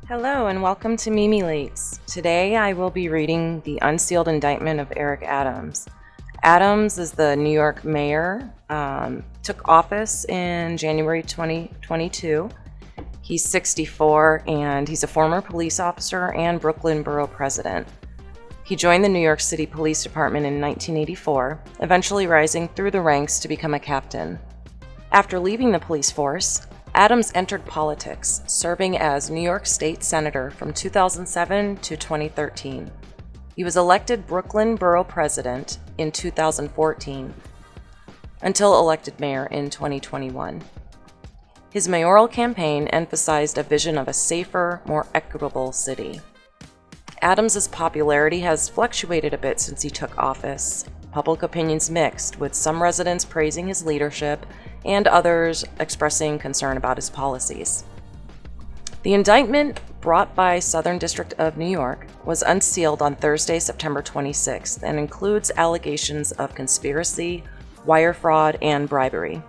Hello and welcome to MimiLeaks. Today I will be reading the unsealed indictment of Eric Adams. Adams is the New York mayor, took office in January 2022. He's 64 and he's a former police officer and Brooklyn Borough president. He joined the New York City Police Department in 1984, eventually rising through the ranks to become a captain. After leaving the police force, Adams entered politics, serving as New York State Senator from 2007 to 2013. He was elected Brooklyn Borough President in 2014, until elected mayor in 2021. His mayoral campaign emphasized a vision of a safer, more equitable city. Adams's popularity has fluctuated a bit since he took office. Public opinion's mixed, with some residents praising his leadership and others expressing concern about his policies. The indictment, brought by Southern District of New York, was unsealed on Thursday, September 26th, and includes allegations of conspiracy, wire fraud, and bribery.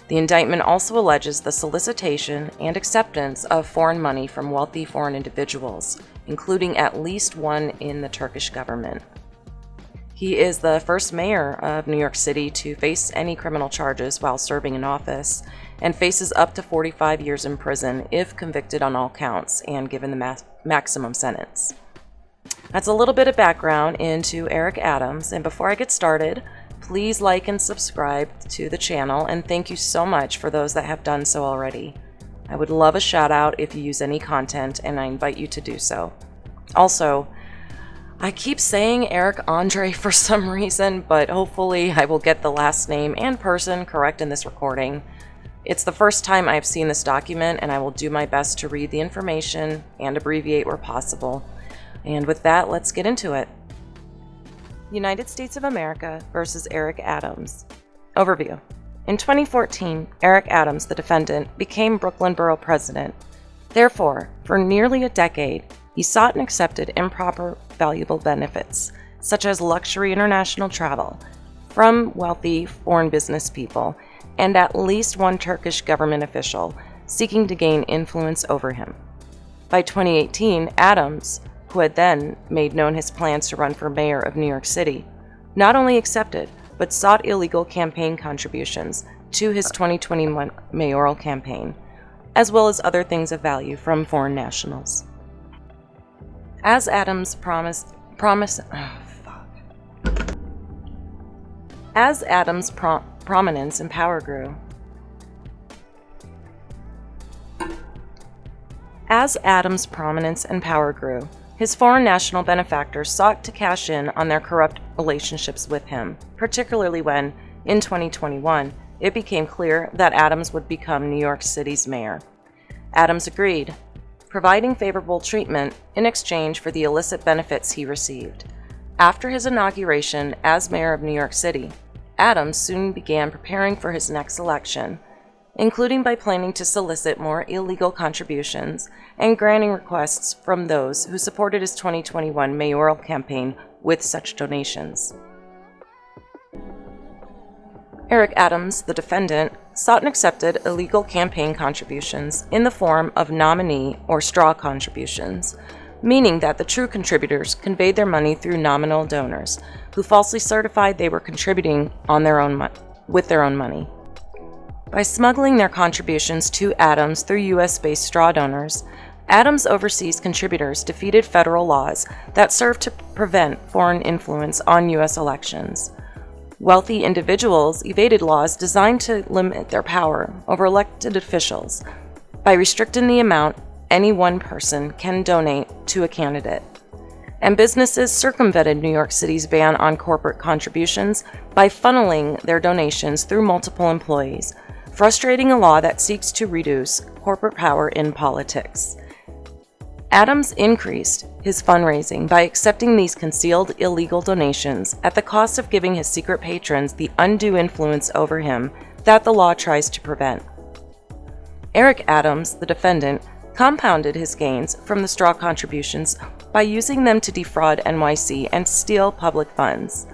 The indictment also alleges the solicitation and acceptance of foreign money from wealthy foreign individuals, including at least one in the Turkish government. He is the first mayor of New York City to face any criminal charges while serving in office, and faces up to 45 years in prison if convicted on all counts and given the maximum sentence. That's a little bit of background into Eric Adams, and before I get started, please like and subscribe to the channel, and thank you so much for those that have done so already. I would love a shout out if you use any content, and I invite you to do so. Also, I keep saying Eric Andre for some reason, but hopefully I will get the last name and person correct in this recording. It's the first time I've seen this document, and I will do my best to read the information and abbreviate where possible. And with that, let's get into it. United States of America versus Eric Adams. Overview. In 2014, Eric Adams, the defendant, became Brooklyn Borough President. Therefore, for nearly a decade, he sought and accepted improper valuable benefits, such as luxury international travel, from wealthy foreign business people, and at least one Turkish government official seeking to gain influence over him. By 2018, Adams, who had then made known his plans to run for mayor of New York City, not only accepted, but sought illegal campaign contributions to his 2021 mayoral campaign, as well as other things of value from foreign nationals. As Adams' prominence and power grew, his foreign national benefactors sought to cash in on their corrupt relationships with him, particularly when, in 2021, it became clear that Adams would become New York City's mayor. Adams agreed, providing favorable treatment in exchange for the illicit benefits he received. After his inauguration as mayor of New York City, Adams soon began preparing for his next election, including by planning to solicit more illegal contributions and granting requests from those who supported his 2021 mayoral campaign with such donations. Eric Adams, the defendant, sought and accepted illegal campaign contributions in the form of nominee or straw contributions, meaning that the true contributors conveyed their money through nominal donors, who falsely certified they were contributing with their own money. By smuggling their contributions to Adams through U.S.-based straw donors, Adams' overseas contributors defeated federal laws that served to prevent foreign influence on U.S. elections. Wealthy individuals evaded laws designed to limit their power over elected officials by restricting the amount any one person can donate to a candidate. And businesses circumvented New York City's ban on corporate contributions by funneling their donations through multiple employees, frustrating a law that seeks to reduce corporate power in politics. Adams increased his fundraising by accepting these concealed illegal donations at the cost of giving his secret patrons the undue influence over him that the law tries to prevent. Eric Adams, the defendant, compounded his gains from the straw contributions by using them to defraud NYC and steal public funds.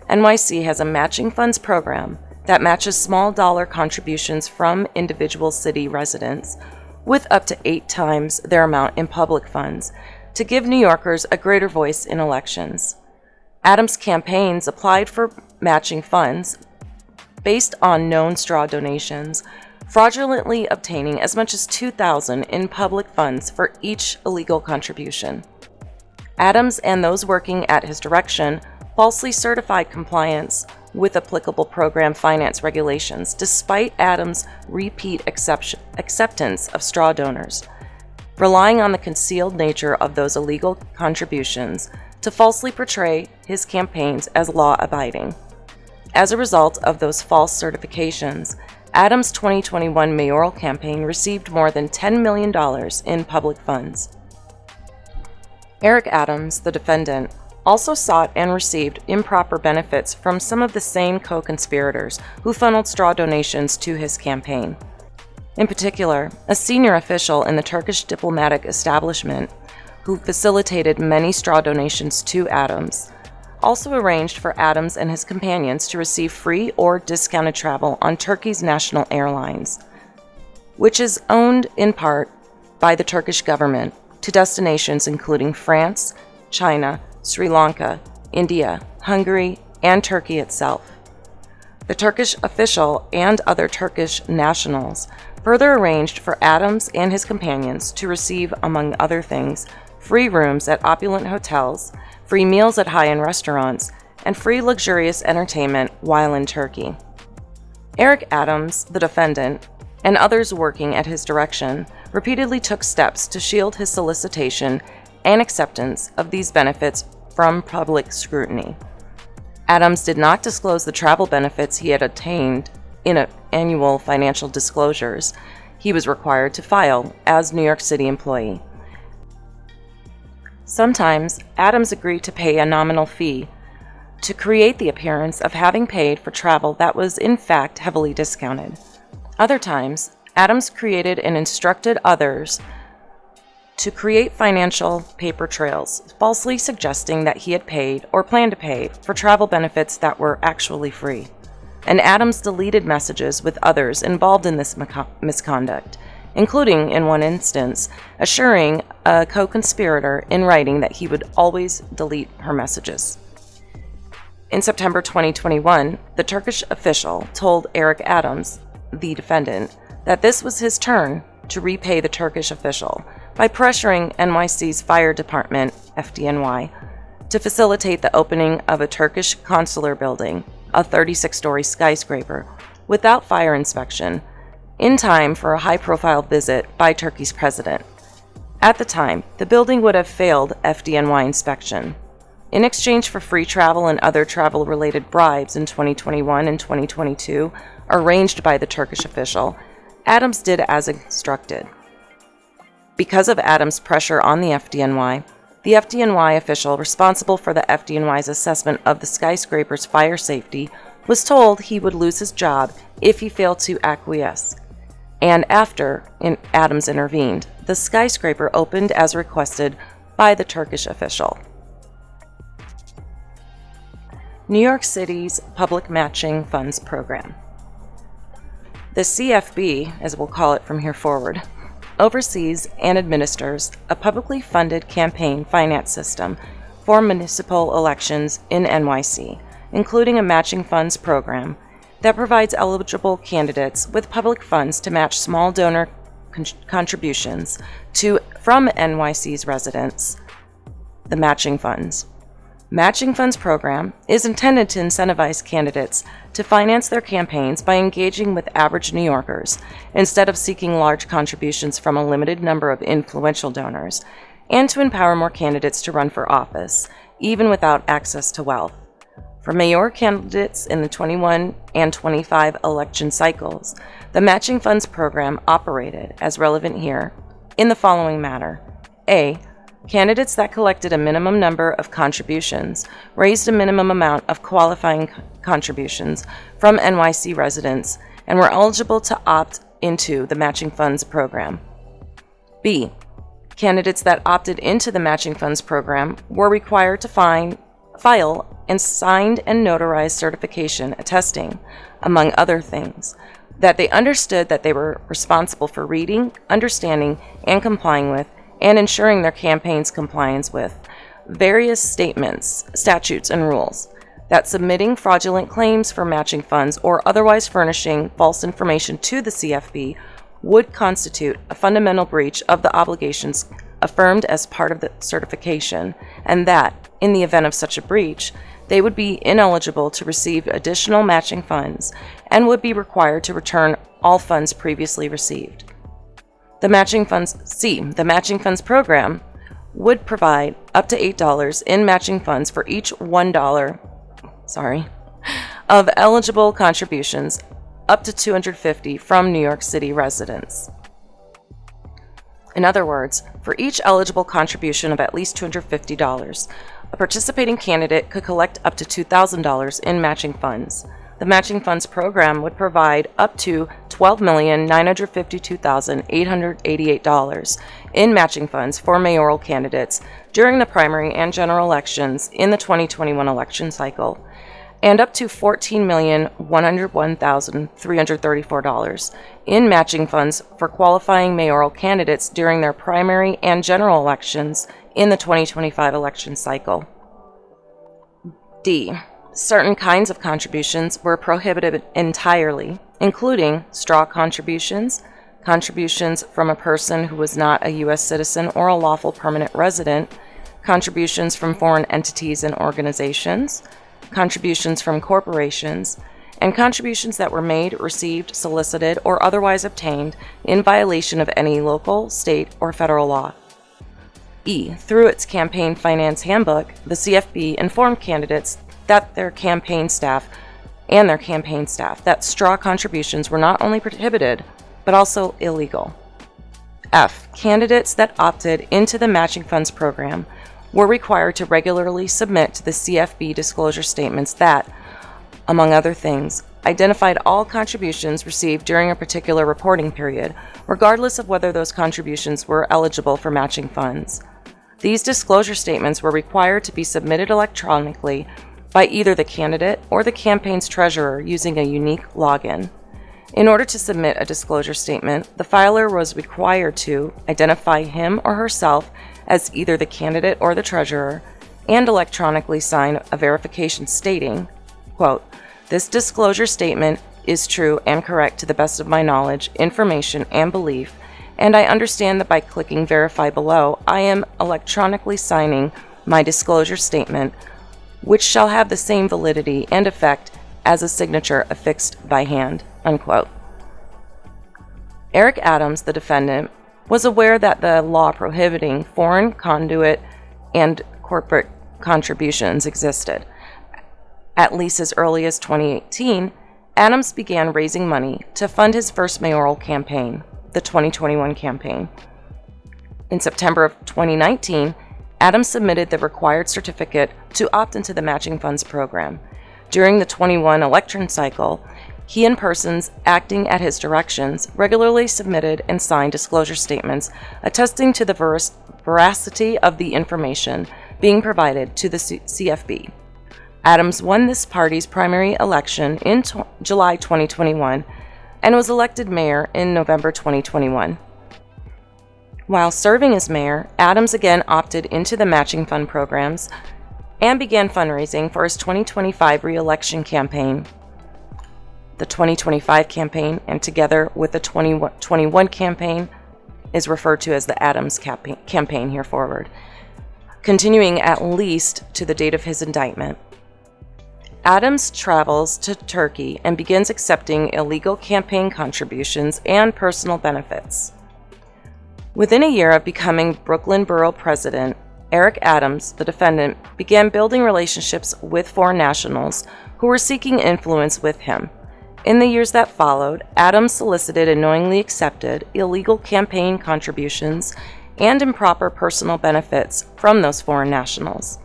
NYC has a matching funds program that matches small dollar contributions from individual city residents with up to 8 times their amount in public funds, to give New Yorkers a greater voice in elections. Adams' campaigns applied for matching funds based on known straw donations, fraudulently obtaining as much as $2,000 in public funds for each illegal contribution. Adams and those working at his direction falsely certified compliance with applicable program finance regulations, despite Adams' repeat acceptance of straw donors, relying on the concealed nature of those illegal contributions to falsely portray his campaigns as law-abiding. As a result of those false certifications, Adams' 2021 mayoral campaign received more than $10 million in public funds. Eric Adams, the defendant, also sought and received improper benefits from some of the same co-conspirators who funneled straw donations to his campaign. In particular, a senior official in the Turkish diplomatic establishment, who facilitated many straw donations to Adams, also arranged for Adams and his companions to receive free or discounted travel on Turkey's national airlines, which is owned in part by the Turkish government, to destinations including France, China, Sri Lanka, India, Hungary, and Turkey itself. The Turkish official and other Turkish nationals further arranged for Adams and his companions to receive, among other things, free rooms at opulent hotels, free meals at high-end restaurants, and free luxurious entertainment while in Turkey. Eric Adams, the defendant, and others working at his direction repeatedly took steps to shield his solicitation and acceptance of these benefits from public scrutiny. Adams did not disclose the travel benefits he had obtained in annual financial disclosures he was required to file as New York City employee. Sometimes, Adams agreed to pay a nominal fee to create the appearance of having paid for travel that was in fact heavily discounted. Other times, Adams created and instructed others to create financial paper trails, falsely suggesting that he had paid or planned to pay for travel benefits that were actually free. And Adams deleted messages with others involved in this misconduct, including, in one instance, assuring a co-conspirator in writing that he would always delete her messages. In September 2021, the Turkish official told Eric Adams, the defendant, that this was his turn to repay the Turkish official by pressuring NYC's fire department, FDNY, to facilitate the opening of a Turkish consular building, a 36-story skyscraper, without fire inspection, in time for a high-profile visit by Turkey's president. At the time, the building would have failed FDNY inspection. In exchange for free travel and other travel-related bribes in 2021 and 2022, arranged by the Turkish official, Adams did as instructed. Because of Adams' pressure on the FDNY official responsible for the FDNY's assessment of the skyscraper's fire safety was told he would lose his job if he failed to acquiesce. And after Adams intervened, the skyscraper opened as requested by the Turkish official. New York City's Public Matching Funds Program. The CFB, as we'll call it from here forward, oversees and administers a publicly funded campaign finance system for municipal elections in NYC, including a matching funds program that provides eligible candidates with public funds to match small donor contributions from NYC's residents, the matching funds. Matching Funds Program is intended to incentivize candidates to finance their campaigns by engaging with average New Yorkers instead of seeking large contributions from a limited number of influential donors, and to empower more candidates to run for office, even without access to wealth. For mayor candidates in the 21 and 25 election cycles, the Matching Funds Program operated, as relevant here, in the following manner. A. Candidates that collected a minimum number of contributions raised a minimum amount of qualifying contributions from NYC residents and were eligible to opt into the Matching Funds Program. B. Candidates that opted into the Matching Funds Program were required to file and signed and notarized certification attesting, among other things, that they understood that they were responsible for reading, understanding, and complying with, and ensuring their campaign's compliance with various statements, statutes, and rules, that submitting fraudulent claims for matching funds or otherwise furnishing false information to the CFB would constitute a fundamental breach of the obligations affirmed as part of the certification, and that, in the event of such a breach, they would be ineligible to receive additional matching funds and would be required to return all funds previously received. The matching funds program would provide up to $8 in matching funds for each $1 of eligible contributions, up to $250 from New York City residents. In other words, for each eligible contribution of at least $250, a participating candidate could collect up to $2,000 in matching funds. The matching funds program would provide up to $12,952,888 in matching funds for mayoral candidates during the primary and general elections in the 2021 election cycle, and up to $14,101,334 in matching funds for qualifying mayoral candidates during their primary and general elections in the 2025 election cycle. D. Certain kinds of contributions were prohibited entirely, including straw contributions, contributions from a person who was not a U.S. citizen or a lawful permanent resident, contributions from foreign entities and organizations, contributions from corporations, and contributions that were made, received, solicited, or otherwise obtained in violation of any local, state, or federal law. E. Through its campaign finance handbook, the CFB informed candidates that their campaign staff that straw contributions were not only prohibited, but also illegal. F. Candidates that opted into the matching funds program were required to regularly submit to the CFB disclosure statements that, among other things, identified all contributions received during a particular reporting period, regardless of whether those contributions were eligible for matching funds. These disclosure statements were required to be submitted electronically by either the candidate or the campaign's treasurer using a unique login. In order to submit a disclosure statement, the filer was required to identify him or herself as either the candidate or the treasurer and electronically sign a verification stating, quote, "This disclosure statement is true and correct to the best of my knowledge, information, and belief, and I understand that by clicking verify below, I am electronically signing my disclosure statement, which shall have the same validity and effect as a signature affixed by hand," unquote. Eric Adams, the defendant, was aware that the law prohibiting foreign conduit and corporate contributions existed. At least as early as 2018, Adams began raising money to fund his first mayoral campaign, the 2021 campaign. In September of 2019, Adams submitted the required certificate to opt into the matching funds program. During the 21 election cycle, he and persons acting at his directions regularly submitted and signed disclosure statements attesting to the veracity of the information being provided to the CFB. Adams won this party's primary election in July 2021 and was elected mayor in November 2021. While serving as mayor, Adams again opted into the matching fund programs and began fundraising for his 2025 re-election campaign. The 2025 campaign, and together with the 2021 campaign, is referred to as the Adams campaign here forward, continuing at least to the date of his indictment. Adams travels to Turkey and begins accepting illegal campaign contributions and personal benefits. Within a year of becoming Brooklyn Borough President, Eric Adams, the defendant, began building relationships with foreign nationals who were seeking influence with him. In the years that followed, Adams solicited and knowingly accepted illegal campaign contributions and improper personal benefits from those foreign nationals.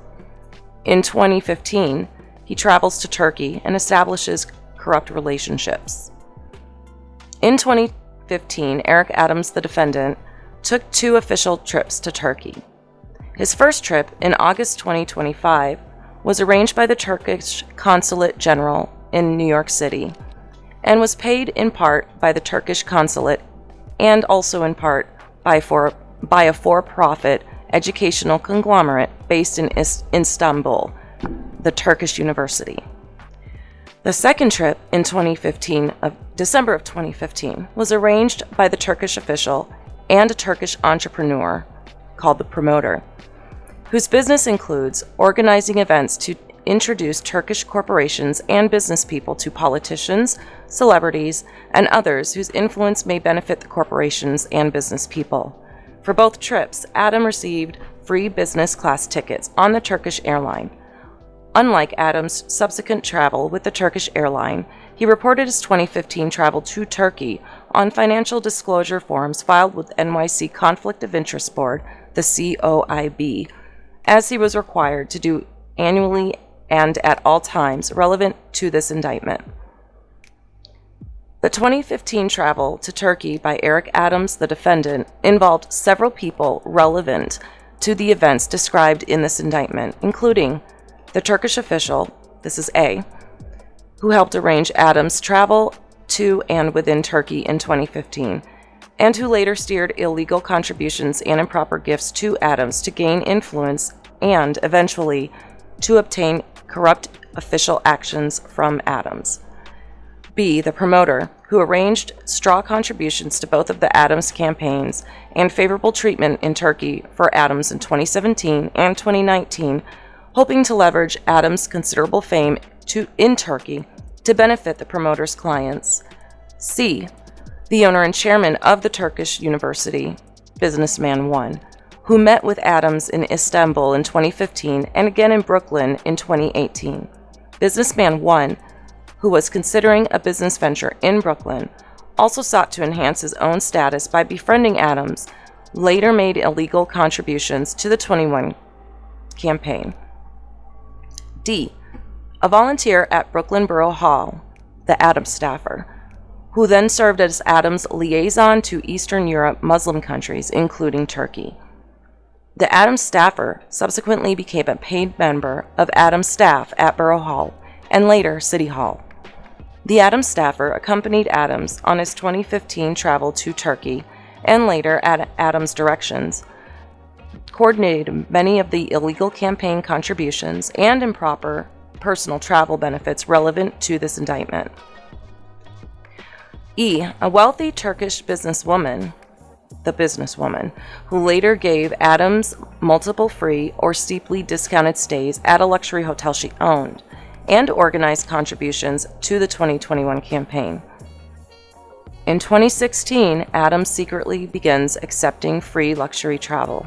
In 2015, he travels to Turkey and establishes corrupt relationships. In 2015, Eric Adams, the defendant, took 2 official trips to Turkey. His first trip, in August 2025, was arranged by the Turkish Consulate General in New York City, and was paid in part by the Turkish consulate and also in part by a for-profit educational conglomerate based in Istanbul, the Turkish University. The second trip in December of 2015 was arranged by the Turkish official and a Turkish entrepreneur called the promoter, whose business includes organizing events to introduce Turkish corporations and business people to politicians, celebrities, and others whose influence may benefit the corporations and business people. For both trips, Adam received free business class tickets on the Turkish airline. Unlike Adam's subsequent travel with the Turkish airline, he reported his 2015 travel to Turkey on financial disclosure forms filed with NYC Conflict of Interest Board, the COIB, as he was required to do annually and at all times relevant to this indictment. The 2015 travel to Turkey by Eric Adams, the defendant, involved several people relevant to the events described in this indictment, including the Turkish official, this is A, who helped arrange Adams' travel to and within Turkey in 2015, and who later steered illegal contributions and improper gifts to Adams to gain influence and, eventually, to obtain corrupt official actions from Adams. B, the promoter, who arranged straw contributions to both of the Adams campaigns and favorable treatment in Turkey for Adams in 2017 and 2019, hoping to leverage Adams' considerable fame in Turkey to benefit the promoter's clients. C, the owner and chairman of the Turkish University, Businessman 1, who met with Adams in Istanbul in 2015 and again in Brooklyn in 2018. Businessman 1, who was considering a business venture in Brooklyn, also sought to enhance his own status by befriending Adams, later made illegal contributions to the 21 campaign. D, a volunteer at Brooklyn Borough Hall, the Adams staffer, who then served as Adams' liaison to Eastern Europe Muslim countries, including Turkey. The Adams staffer subsequently became a paid member of Adams' staff at Borough Hall and later City Hall. The Adams staffer accompanied Adams on his 2015 travel to Turkey and later, at Adams' directions, coordinated many of the illegal campaign contributions and improper personal travel benefits relevant to this indictment. E, a wealthy Turkish businesswoman, the businesswoman, who later gave Adams multiple free or steeply discounted stays at a luxury hotel she owned, and organized contributions to the 2021 campaign. In 2016, Adams secretly begins accepting free luxury travel.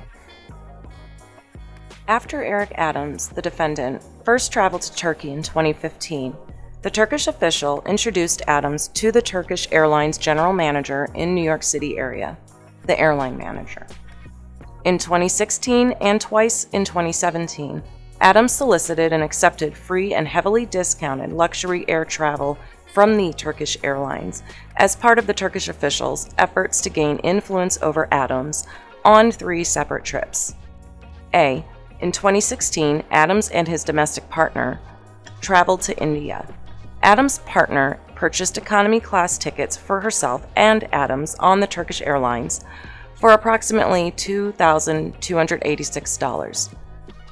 After Eric Adams, the defendant, first traveled to Turkey in 2015, the Turkish official introduced Adams to the Turkish Airlines general manager in New York City area, the airline manager. In 2016 and twice in 2017, Adams solicited and accepted free and heavily discounted luxury air travel from the Turkish Airlines as part of the Turkish officials' efforts to gain influence over Adams on 3 separate trips. A, in 2016, Adams and his domestic partner traveled to India. Adams' partner purchased economy class tickets for herself and Adams on the Turkish Airlines for approximately $2,286.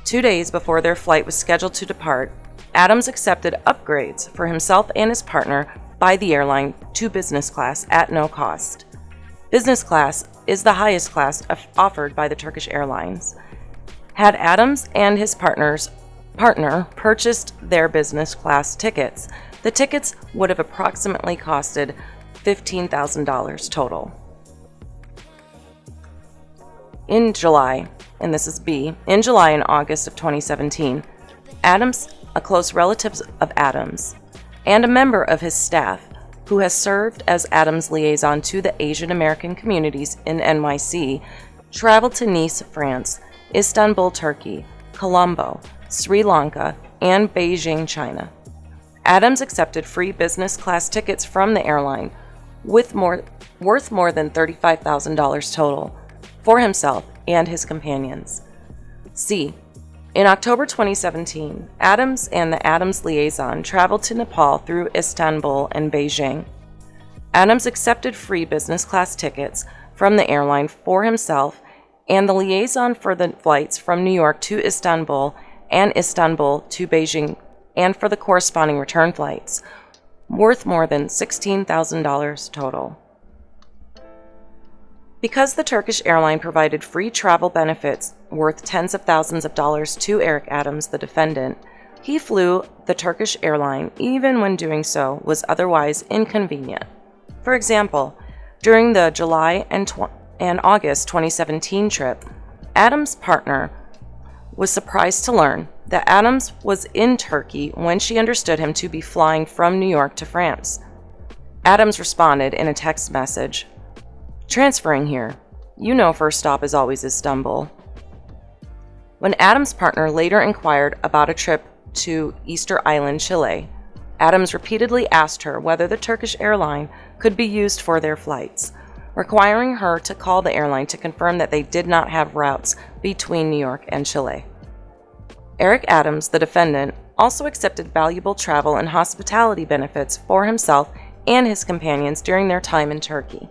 2 days before their flight was scheduled to depart, Adams accepted upgrades for himself and his partner by the airline to business class at no cost. Business class is the highest class offered by the Turkish Airlines. Had Adams and his partner purchased their business class tickets, the tickets would have approximately costed $15,000 total. In July, and this is B, in July and August of 2017, Adams, a close relative of Adams, and a member of his staff, who has served as Adams' liaison to the Asian American communities in NYC, traveled to Nice, France, Istanbul, Turkey, Colombo, Sri Lanka, and Beijing, China. Adams accepted free business class tickets from the airline worth more than $35,000 total for himself and his companions. C. In October 2017, Adams and the Adams liaison traveled to Nepal through Istanbul and Beijing. Adams accepted free business class tickets from the airline for himself and the liaison for the flights from New York to Istanbul and Istanbul to Beijing, and for the corresponding return flights, worth more than $16,000 total. Because the Turkish airline provided free travel benefits worth tens of thousands of dollars to Eric Adams, the defendant, he flew the Turkish airline even when doing so was otherwise inconvenient. For example, during the July and August 2017 trip, Adams' partner was surprised to learn that Adams was in Turkey when she understood him to be flying from New York to France. Adams responded in a text message, "Transferring here. You know first stop is always Istanbul." When Adams' partner later inquired about a trip to Easter Island, Chile, Adams repeatedly asked her whether the Turkish airline could be used for their flights, requiring her to call the airline to confirm that they did not have routes between New York and Chile. Eric Adams, the defendant, also accepted valuable travel and hospitality benefits for himself and his companions during their time in Turkey.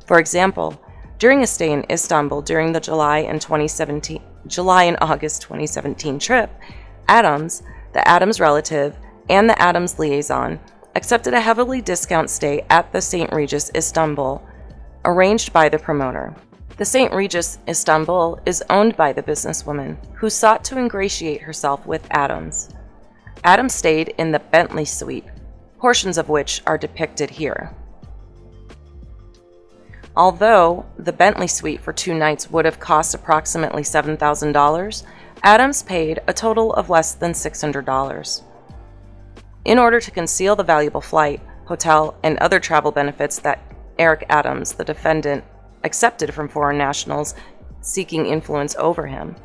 For example, during a stay in Istanbul during the July and August 2017 trip, Adams, the Adams relative, and the Adams liaison accepted a heavily discounted stay at the St. Regis Istanbul, arranged by the promoter. The St. Regis Istanbul is owned by the businesswoman, who sought to ingratiate herself with Adams. Adams stayed in the Bentley suite, portions of which are depicted here. Although the Bentley suite for 2 nights would have cost approximately $7,000, Adams paid a total of less than $600. In order to conceal the valuable flight, hotel, and other travel benefits that Eric Adams, the defendant, accepted from foreign nationals seeking influence over him,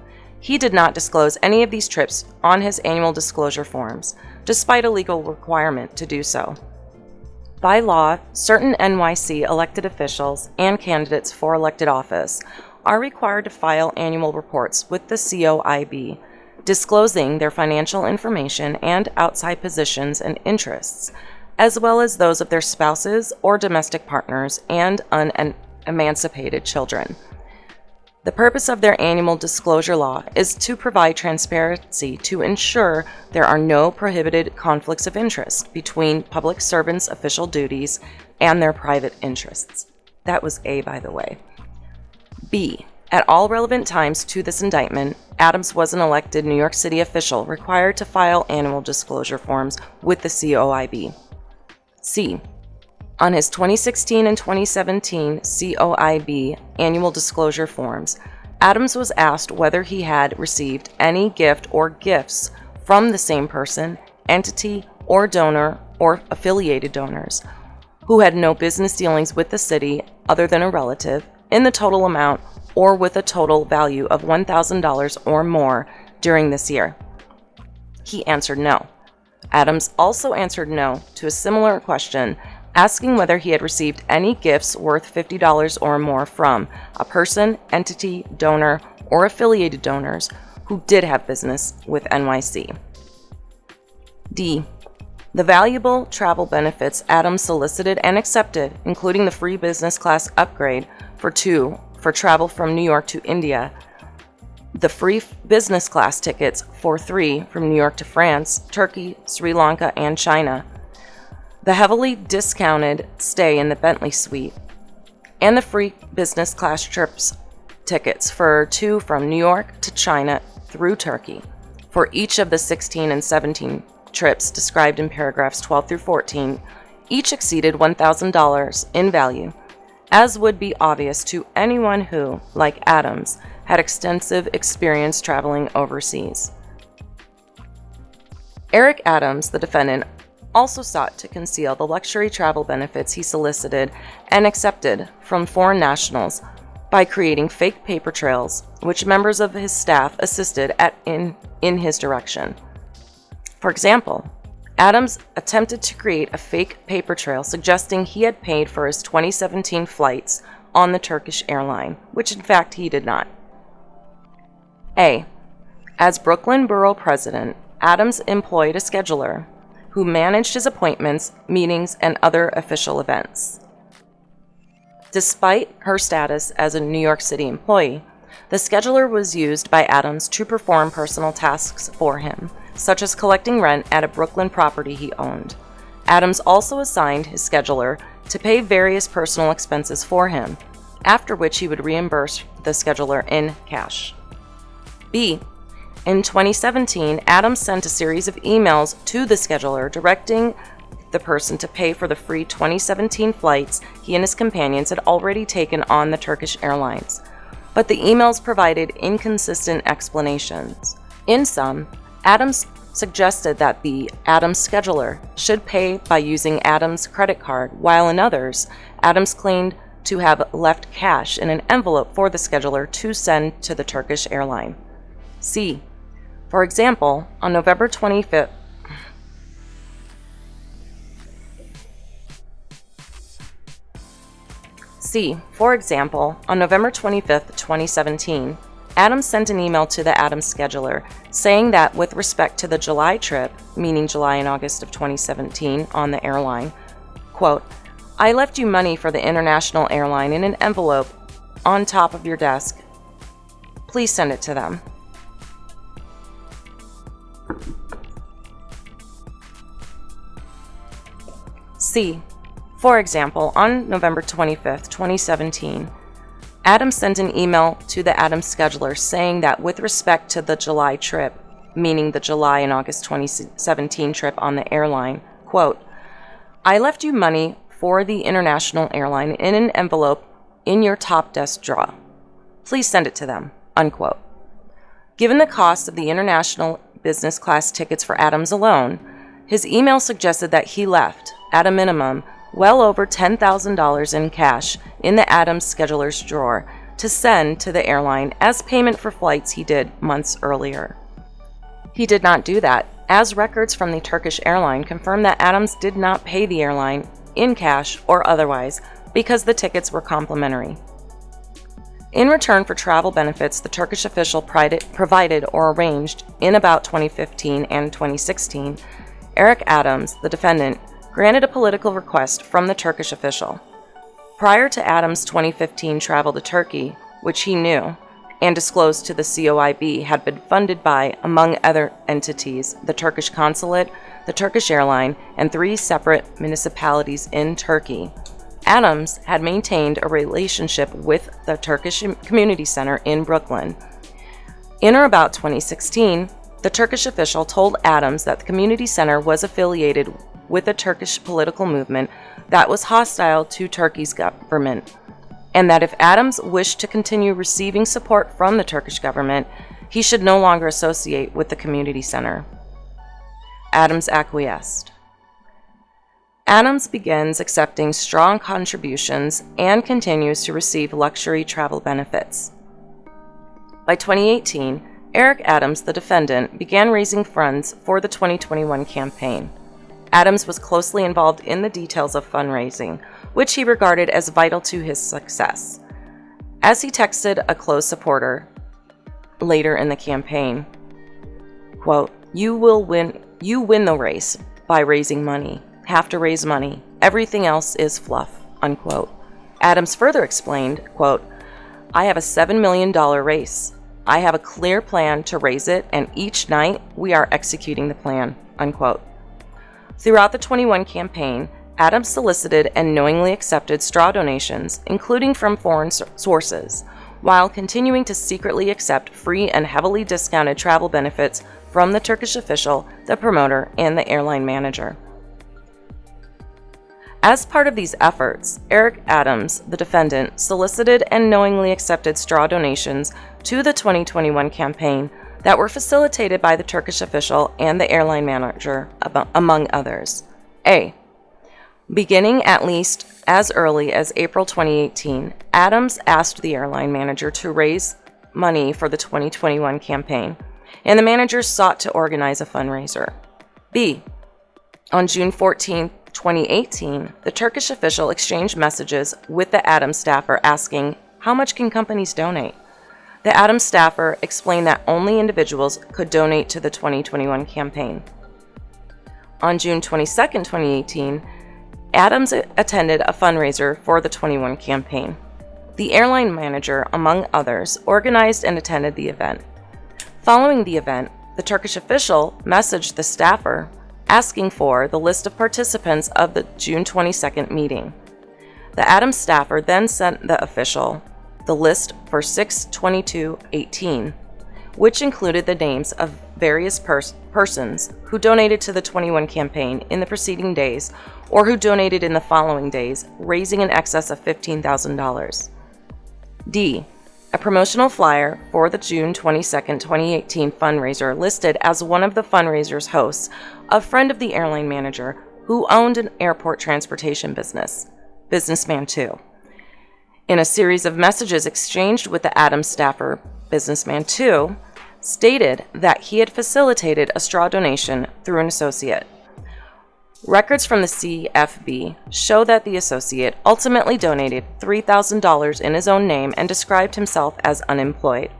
he did not disclose any of these trips on his annual disclosure forms, despite a legal requirement to do so. By law, certain NYC elected officials and candidates for elected office are required to file annual reports with the COIB, disclosing their financial information and outside positions and interests, as well as those of their spouses or domestic partners and unemancipated children. The purpose of their annual disclosure law is to provide transparency to ensure there are no prohibited conflicts of interest between public servants' official duties and their private interests. That was A, by the way. B. At all relevant times to this indictment, Adams was an elected New York City official required to file annual disclosure forms with the COIB. C. On his 2016 and 2017 COIB annual disclosure forms, Adams was asked whether he had received any gift or gifts from the same person, entity, or donor or affiliated donors who had no business dealings with the city other than a relative in the total amount or with a total value of $1,000 or more during this year. He answered no. Adams also answered no to a similar question asking whether he had received any gifts worth $50 or more from a person, entity, donor, or affiliated donors who did have business with NYC. D. The valuable travel benefits Adams solicited and accepted, including the free business class upgrade for travel from New York to India, the free business class tickets for 3 from New York to France, Turkey, Sri Lanka, and China, the heavily discounted stay in the Bentley suite, and the free business class tickets for 2 from New York to China through Turkey for each of the 16 and 17 trips described in paragraphs 12 through 14, each exceeded $1,000 in value, as would be obvious to anyone who, like Adams, had extensive experience traveling overseas. Eric Adams, the defendant, also sought to conceal the luxury travel benefits he solicited and accepted from foreign nationals by creating fake paper trails, which members of his staff assisted in his direction. For example, Adams attempted to create a fake paper trail suggesting he had paid for his 2017 flights on the Turkish airline, which in fact he did not. A. As Brooklyn Borough President, Adams employed a scheduler who managed his appointments, meetings, and other official events. Despite her status as a New York City employee, the scheduler was used by Adams to perform personal tasks for him, such as collecting rent at a Brooklyn property he owned. Adams also assigned his scheduler to pay various personal expenses for him, after which he would reimburse the scheduler in cash. B. In 2017, Adams sent a series of emails to the scheduler directing the person to pay for the free 2017 flights he and his companions had already taken on the Turkish Airlines, but the emails provided inconsistent explanations. In sum, Adams suggested that the Adams scheduler should pay by using Adams' credit card, while in others, Adams claimed to have left cash in an envelope for the scheduler to send to the Turkish airline. C. For example, on November 25th, For example, on November 25th, 2017, Adams sent an email to the Adams scheduler saying that with respect to the July trip, meaning July and August of 2017 on the airline, quote, I left you money for the international airline in an envelope on top of your desk. Please send it to them. C. For example, on November 25th, 2017, Adams sent an email to the Adams scheduler saying that with respect to the July trip, meaning the July and August 2017 trip on the airline, quote, I left you money for the international airline in an envelope in your top desk drawer. Please send it to them, unquote. Given the cost of the international business class tickets for Adams alone, his email suggested that he left, at a minimum, well over $10,000 in cash in the Adams scheduler's drawer to send to the airline as payment for flights he did months earlier. He did not do that, as records from the Turkish airline confirm that Adams did not pay the airline in cash or otherwise because the tickets were complimentary. In return for travel benefits the Turkish official provided or arranged in about 2015 and 2016, Eric Adams, the defendant, granted a political request from the Turkish official. Prior to Adams' 2015 travel to Turkey, which he knew and disclosed to the COIB had been funded by, among other entities, the Turkish consulate, the Turkish airline, and 3 separate municipalities in Turkey, Adams had maintained a relationship with the Turkish Community Center in Brooklyn. In or about 2016, the Turkish official told Adams that the community center was affiliated with a Turkish political movement that was hostile to Turkey's government, and that if Adams wished to continue receiving support from the Turkish government, he should no longer associate with the community center. Adams acquiesced. Adams begins accepting strong contributions and continues to receive luxury travel benefits. By 2018, Eric Adams, the defendant, began raising funds for the 2021 campaign. Adams was closely involved in the details of fundraising, which he regarded as vital to his success. As he texted a close supporter later in the campaign, quote, you win the race by raising money. Have to raise money. Everything else is fluff, unquote. Adams further explained, quote, I have a $7 million race. I have a clear plan to raise it, and each night we are executing the plan, unquote. Throughout the 21 campaign, Adams solicited and knowingly accepted straw donations, including from foreign sources, while continuing to secretly accept free and heavily discounted travel benefits from the Turkish official, the promoter, and the airline manager. As part of these efforts, Eric Adams, the defendant, solicited and knowingly accepted straw donations to the 2021 campaign that were facilitated by the Turkish official and the airline manager, among others. A. Beginning at least as early as April 2018, Adams asked the airline manager to raise money for the 2021 campaign, and the manager sought to organize a fundraiser. B. On June 14, 2018, the Turkish official exchanged messages with the Adams staffer asking, how much can companies donate? The Adams staffer explained that only individuals could donate to the 2021 campaign. On June 22, 2018, Adams attended a fundraiser for the 21 campaign. The airline manager, among others, organized and attended the event. Following the event, the Turkish official messaged the staffer asking for the list of participants of the June 22nd meeting. The Adams staffer then sent the official the list for 6/22/18, which included the names of various persons who donated to the 21 campaign in the preceding days or who donated in the following days, raising in excess of $15,000. D. A promotional flyer for the June 22, 2018 fundraiser listed as one of the fundraiser's hosts a friend of the airline manager who owned an airport transportation business, Businessman 2. In a series of messages exchanged with the Adams staffer, Businessman 2 stated that he had facilitated a straw donation through an associate. Records from the CFB show that the associate ultimately donated $3,000 in his own name and described himself as unemployed.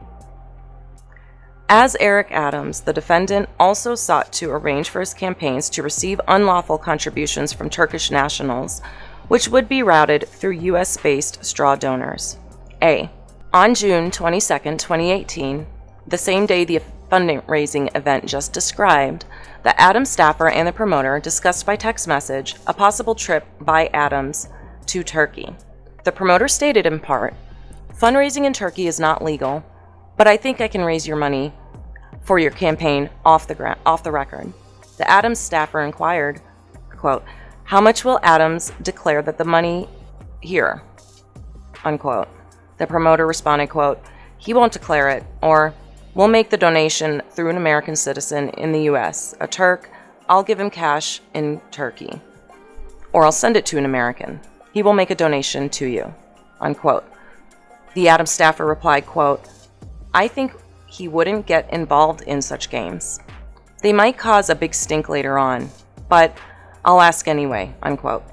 As Eric Adams, the defendant also sought to arrange for his campaigns to receive unlawful contributions from Turkish nationals, which would be routed through U.S.-based straw donors. A. On June 22, 2018, the same day the fundraising event just described, the Adams staffer and the promoter discussed by text message a possible trip by Adams to Turkey. The promoter stated in part, "Fundraising in Turkey is not legal, but I think I can raise your money for your campaign off the record." The Adams staffer inquired, quote, "How much will Adams declare that the money here?" Unquote. The promoter responded, quote, "He won't declare it," or "We'll make the donation through an American citizen in the U.S., a Turk. I'll give him cash in Turkey. Or I'll send it to an American. He will make a donation to you." Unquote. The Adams staffer replied, quote, "I think he wouldn't get involved in such games. They might cause a big stink later on, but I'll ask anyway." Unquote.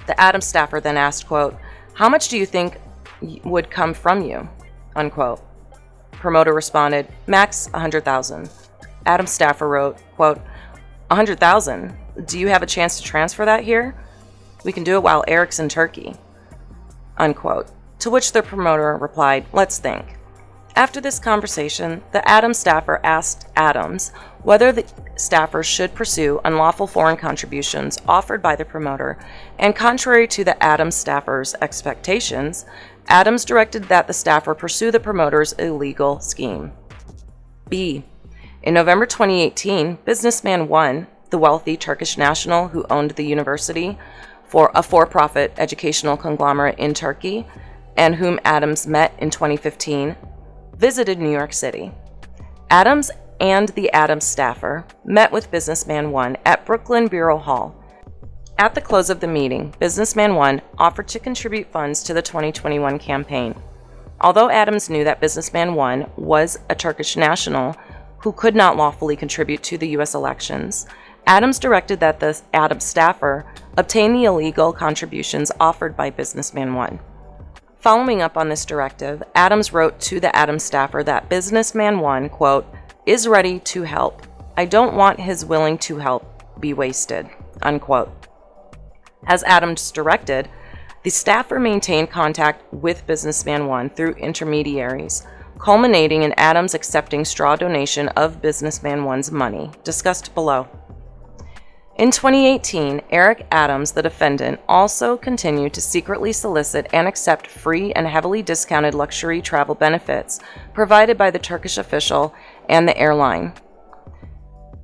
The Adams staffer then asked, quote, "How much do you think would come from you?" Unquote. Promoter responded, "Max 100,000. Adams staffer wrote, quote, 100,000? Do you have a chance to transfer that here? We can do it while Eric's in Turkey." Unquote. To which the promoter replied, "Let's think." After this conversation, the Adams staffer asked Adams whether the staffer should pursue unlawful foreign contributions offered by the promoter, and contrary to the Adams staffer's expectations, Adams directed that the staffer pursue the promoter's illegal scheme. B. In November 2018, Businessman 1, the wealthy Turkish national who owned the university for a for-profit educational conglomerate in Turkey, and whom Adams met in 2015, visited New York City. Adams and the Adams staffer met with Businessman 1 at Brooklyn Bureau Hall. At the close of the meeting, Businessman 1 offered to contribute funds to the 2021 campaign. Although Adams knew that Businessman 1 was a Turkish national who could not lawfully contribute to the U.S. elections, Adams directed that the Adams staffer obtain the illegal contributions offered by Businessman 1. Following up on this directive, Adams wrote to the Adams staffer that Businessman 1, quote, "is ready to help. I don't want his willing to help be wasted," unquote. As Adams directed, the staffer maintained contact with Businessman 1 through intermediaries, culminating in Adams accepting straw donation of Businessman 1's money, discussed below. In 2018, Eric Adams, the defendant, also continued to secretly solicit and accept free and heavily discounted luxury travel benefits provided by the Turkish official and the airline.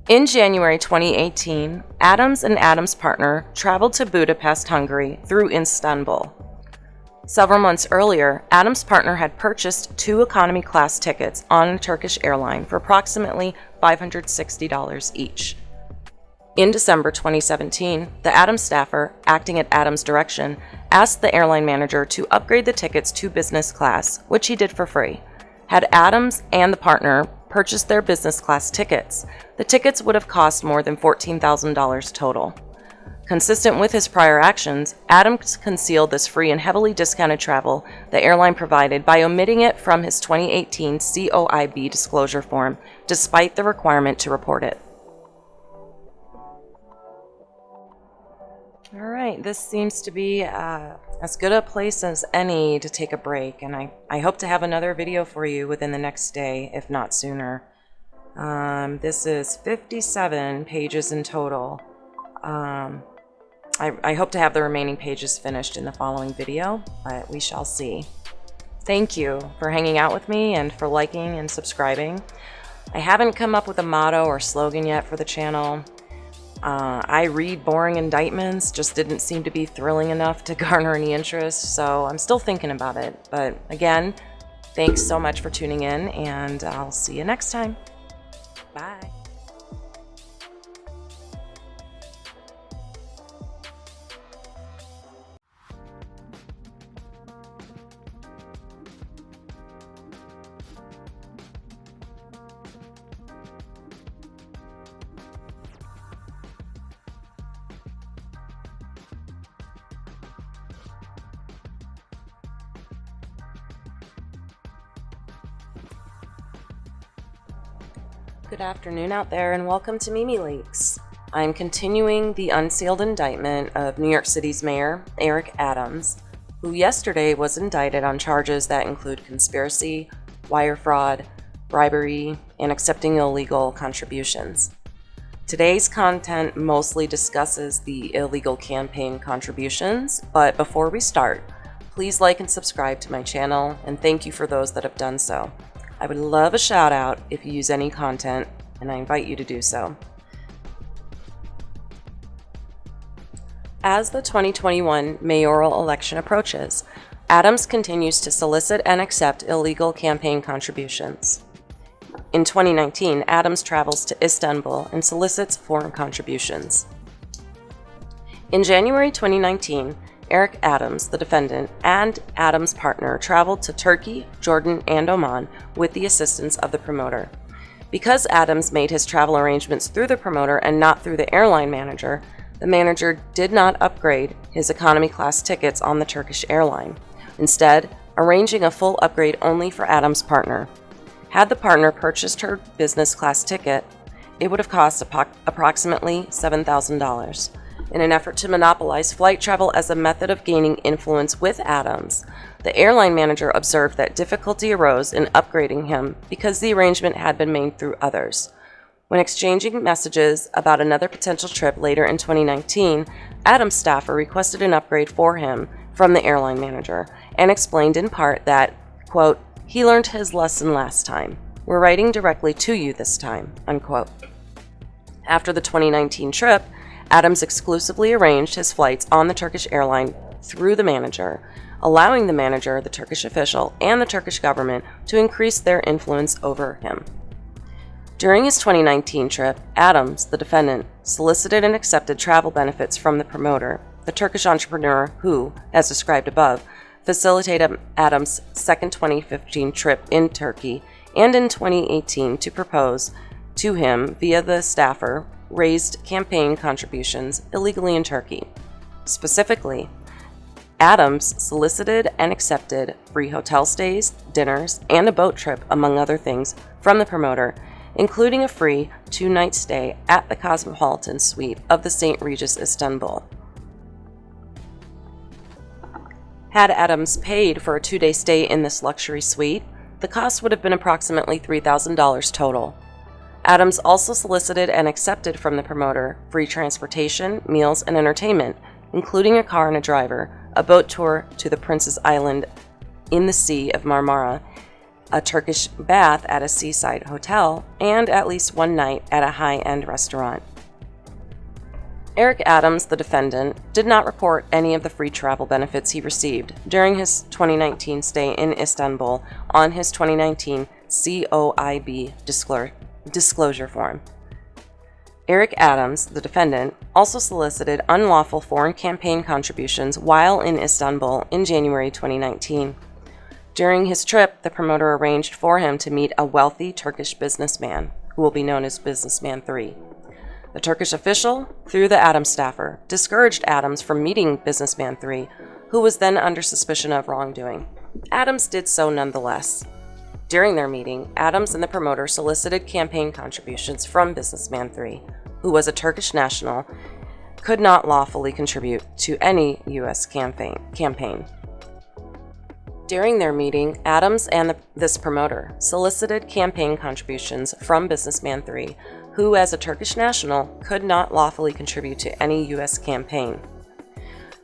In January 2018, Adams and Adams' partner traveled to Budapest, Hungary through Istanbul. Several months earlier, Adams' partner had purchased 2 economy class tickets on a Turkish airline for approximately $560 each. In December 2017, the Adams staffer, acting at Adams' direction, asked the airline manager to upgrade the tickets to business class, which he did for free. Had Adams and the partner purchased their business class tickets, the tickets would have cost more than $14,000 total. Consistent with his prior actions, Adams concealed this free and heavily discounted travel the airline provided by omitting it from his 2018 COIB disclosure form, despite the requirement to report it. All right, this seems to be as good a place as any to take a break, and I hope to have another video for you within the next day, if not sooner. This is 57 pages in total. I hope to have the remaining pages finished in the following video, but we shall see. Thank you for hanging out with me and for liking and subscribing. I haven't come up with a motto or slogan yet for the channel. I read boring indictments, just didn't seem to be thrilling enough to garner any interest, so I'm still thinking about it. But again, thanks so much for tuning in, and I'll see you next time. Bye. Good afternoon out there, and welcome to MimiLeaks. I'm continuing the unsealed indictment of New York City's Mayor, Eric Adams, who yesterday was indicted on charges that include conspiracy, wire fraud, bribery, and accepting illegal contributions. Today's content mostly discusses the illegal campaign contributions, but before we start, please like and subscribe to my channel, and thank you for those that have done so. I would love a shout out if you use any content, and I invite you to do so. As the 2021 mayoral election approaches, Adams continues to solicit and accept illegal campaign contributions. In 2019, Adams travels to Istanbul and solicits foreign contributions. In January 2019, Eric Adams, the defendant, and Adams' partner traveled to Turkey, Jordan, and Oman with the assistance of the promoter. Because Adams made his travel arrangements through the promoter and not through the airline manager, the manager did not upgrade his economy class tickets on the Turkish airline, instead arranging a full upgrade only for Adams' partner. Had the partner purchased her business class ticket, it would have cost approximately $7,000. In an effort to monopolize flight travel as a method of gaining influence with Adams, the airline manager observed that difficulty arose in upgrading him because the arrangement had been made through others. When exchanging messages about another potential trip later in 2019, Adams' staffer requested an upgrade for him from the airline manager and explained in part that, quote, "He learned his lesson last time. We're writing directly to you this time," unquote. After the 2019 trip, Adams exclusively arranged his flights on the Turkish airline through the manager, allowing the manager, the Turkish official, and the Turkish government to increase their influence over him. During his 2019 trip, Adams, the defendant, solicited and accepted travel benefits from the promoter, the Turkish entrepreneur who, as described above, facilitated Adams' second 2015 trip in Turkey, and in 2018 to propose to him via the staffer raised campaign contributions illegally in Turkey. Specifically, Adams solicited and accepted free hotel stays, dinners, and a boat trip, among other things, from the promoter, including a free 2-night stay at the Cosmopolitan Suite of the St. Regis Istanbul. Had Adams paid for a 2-day stay in this luxury suite, the cost would have been approximately $3,000 total. Adams also solicited and accepted from the promoter free transportation, meals, and entertainment, including a car and a driver, a boat tour to the Prince's Island in the Sea of Marmara, a Turkish bath at a seaside hotel, and at least one night at a high-end restaurant. Eric Adams, the defendant, did not report any of the free travel benefits he received during his 2019 stay in Istanbul on his 2019 COIB disclosure form. Eric Adams, the defendant, also solicited unlawful foreign campaign contributions while in Istanbul in January 2019. During his trip, the promoter arranged for him to meet a wealthy Turkish businessman, who will be known as Businessman 3. The Turkish official, through the Adams staffer, discouraged Adams from meeting Businessman 3, who was then under suspicion of wrongdoing. Adams did so nonetheless. During their meeting, Adams and the promoter solicited campaign contributions from Businessman 3, who was a Turkish national, could not lawfully contribute to any U.S. campaign. During their meeting, Adams and this promoter solicited campaign contributions from Businessman 3, who, as a Turkish national, could not lawfully contribute to any U.S. campaign.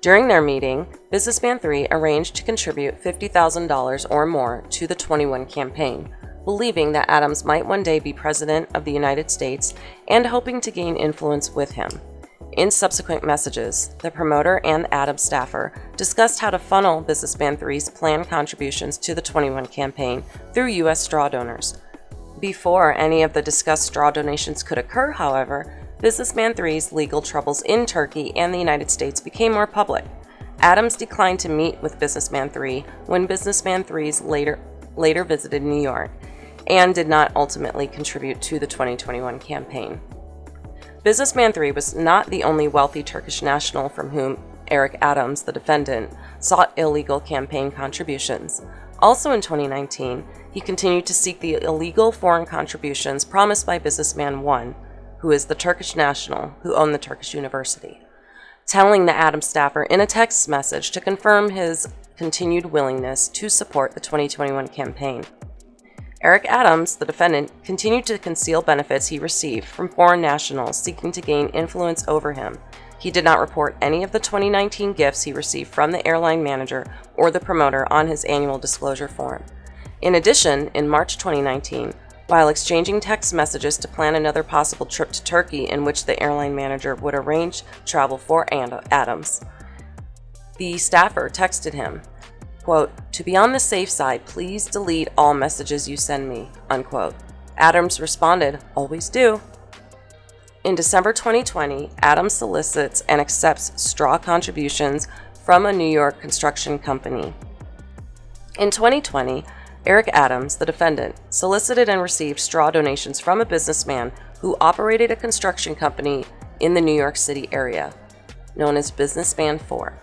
During their meeting, Businessman 3 arranged to contribute $50,000 or more to the 21 campaign, believing that Adams might one day be President of the United States and hoping to gain influence with him. In subsequent messages, the promoter and Adams staffer discussed how to funnel Businessman 3's planned contributions to the 21 campaign through U.S. straw donors. Before any of the discussed straw donations could occur, however, Businessman 3's legal troubles in Turkey and the United States became more public. Adams declined to meet with Businessman 3 when Businessman 3's later visited New York, and did not ultimately contribute to the 2021 campaign. Businessman 3 was not the only wealthy Turkish national from whom Eric Adams, the defendant, sought illegal campaign contributions. Also in 2019, he continued to seek the illegal foreign contributions promised by Businessman 1, who is the Turkish national who owned the Turkish university, telling the Adams staffer in a text message to confirm his continued willingness to support the 2021 campaign. Eric Adams, the defendant, continued to conceal benefits he received from foreign nationals seeking to gain influence over him. He did not report any of the 2019 gifts he received from the airline manager or the promoter on his annual disclosure form. In addition, in March 2019, while exchanging text messages to plan another possible trip to Turkey in which the airline manager would arrange travel for Adams, the staffer texted him, quote, "To be on the safe side, please delete all messages you send me," unquote. Adams responded, "Always do." In December 2020, Adams solicits and accepts straw contributions from a New York construction company. In 2020, Eric Adams, the defendant, solicited and received straw donations from a businessman who operated a construction company in the New York City area, known as Businessman 4.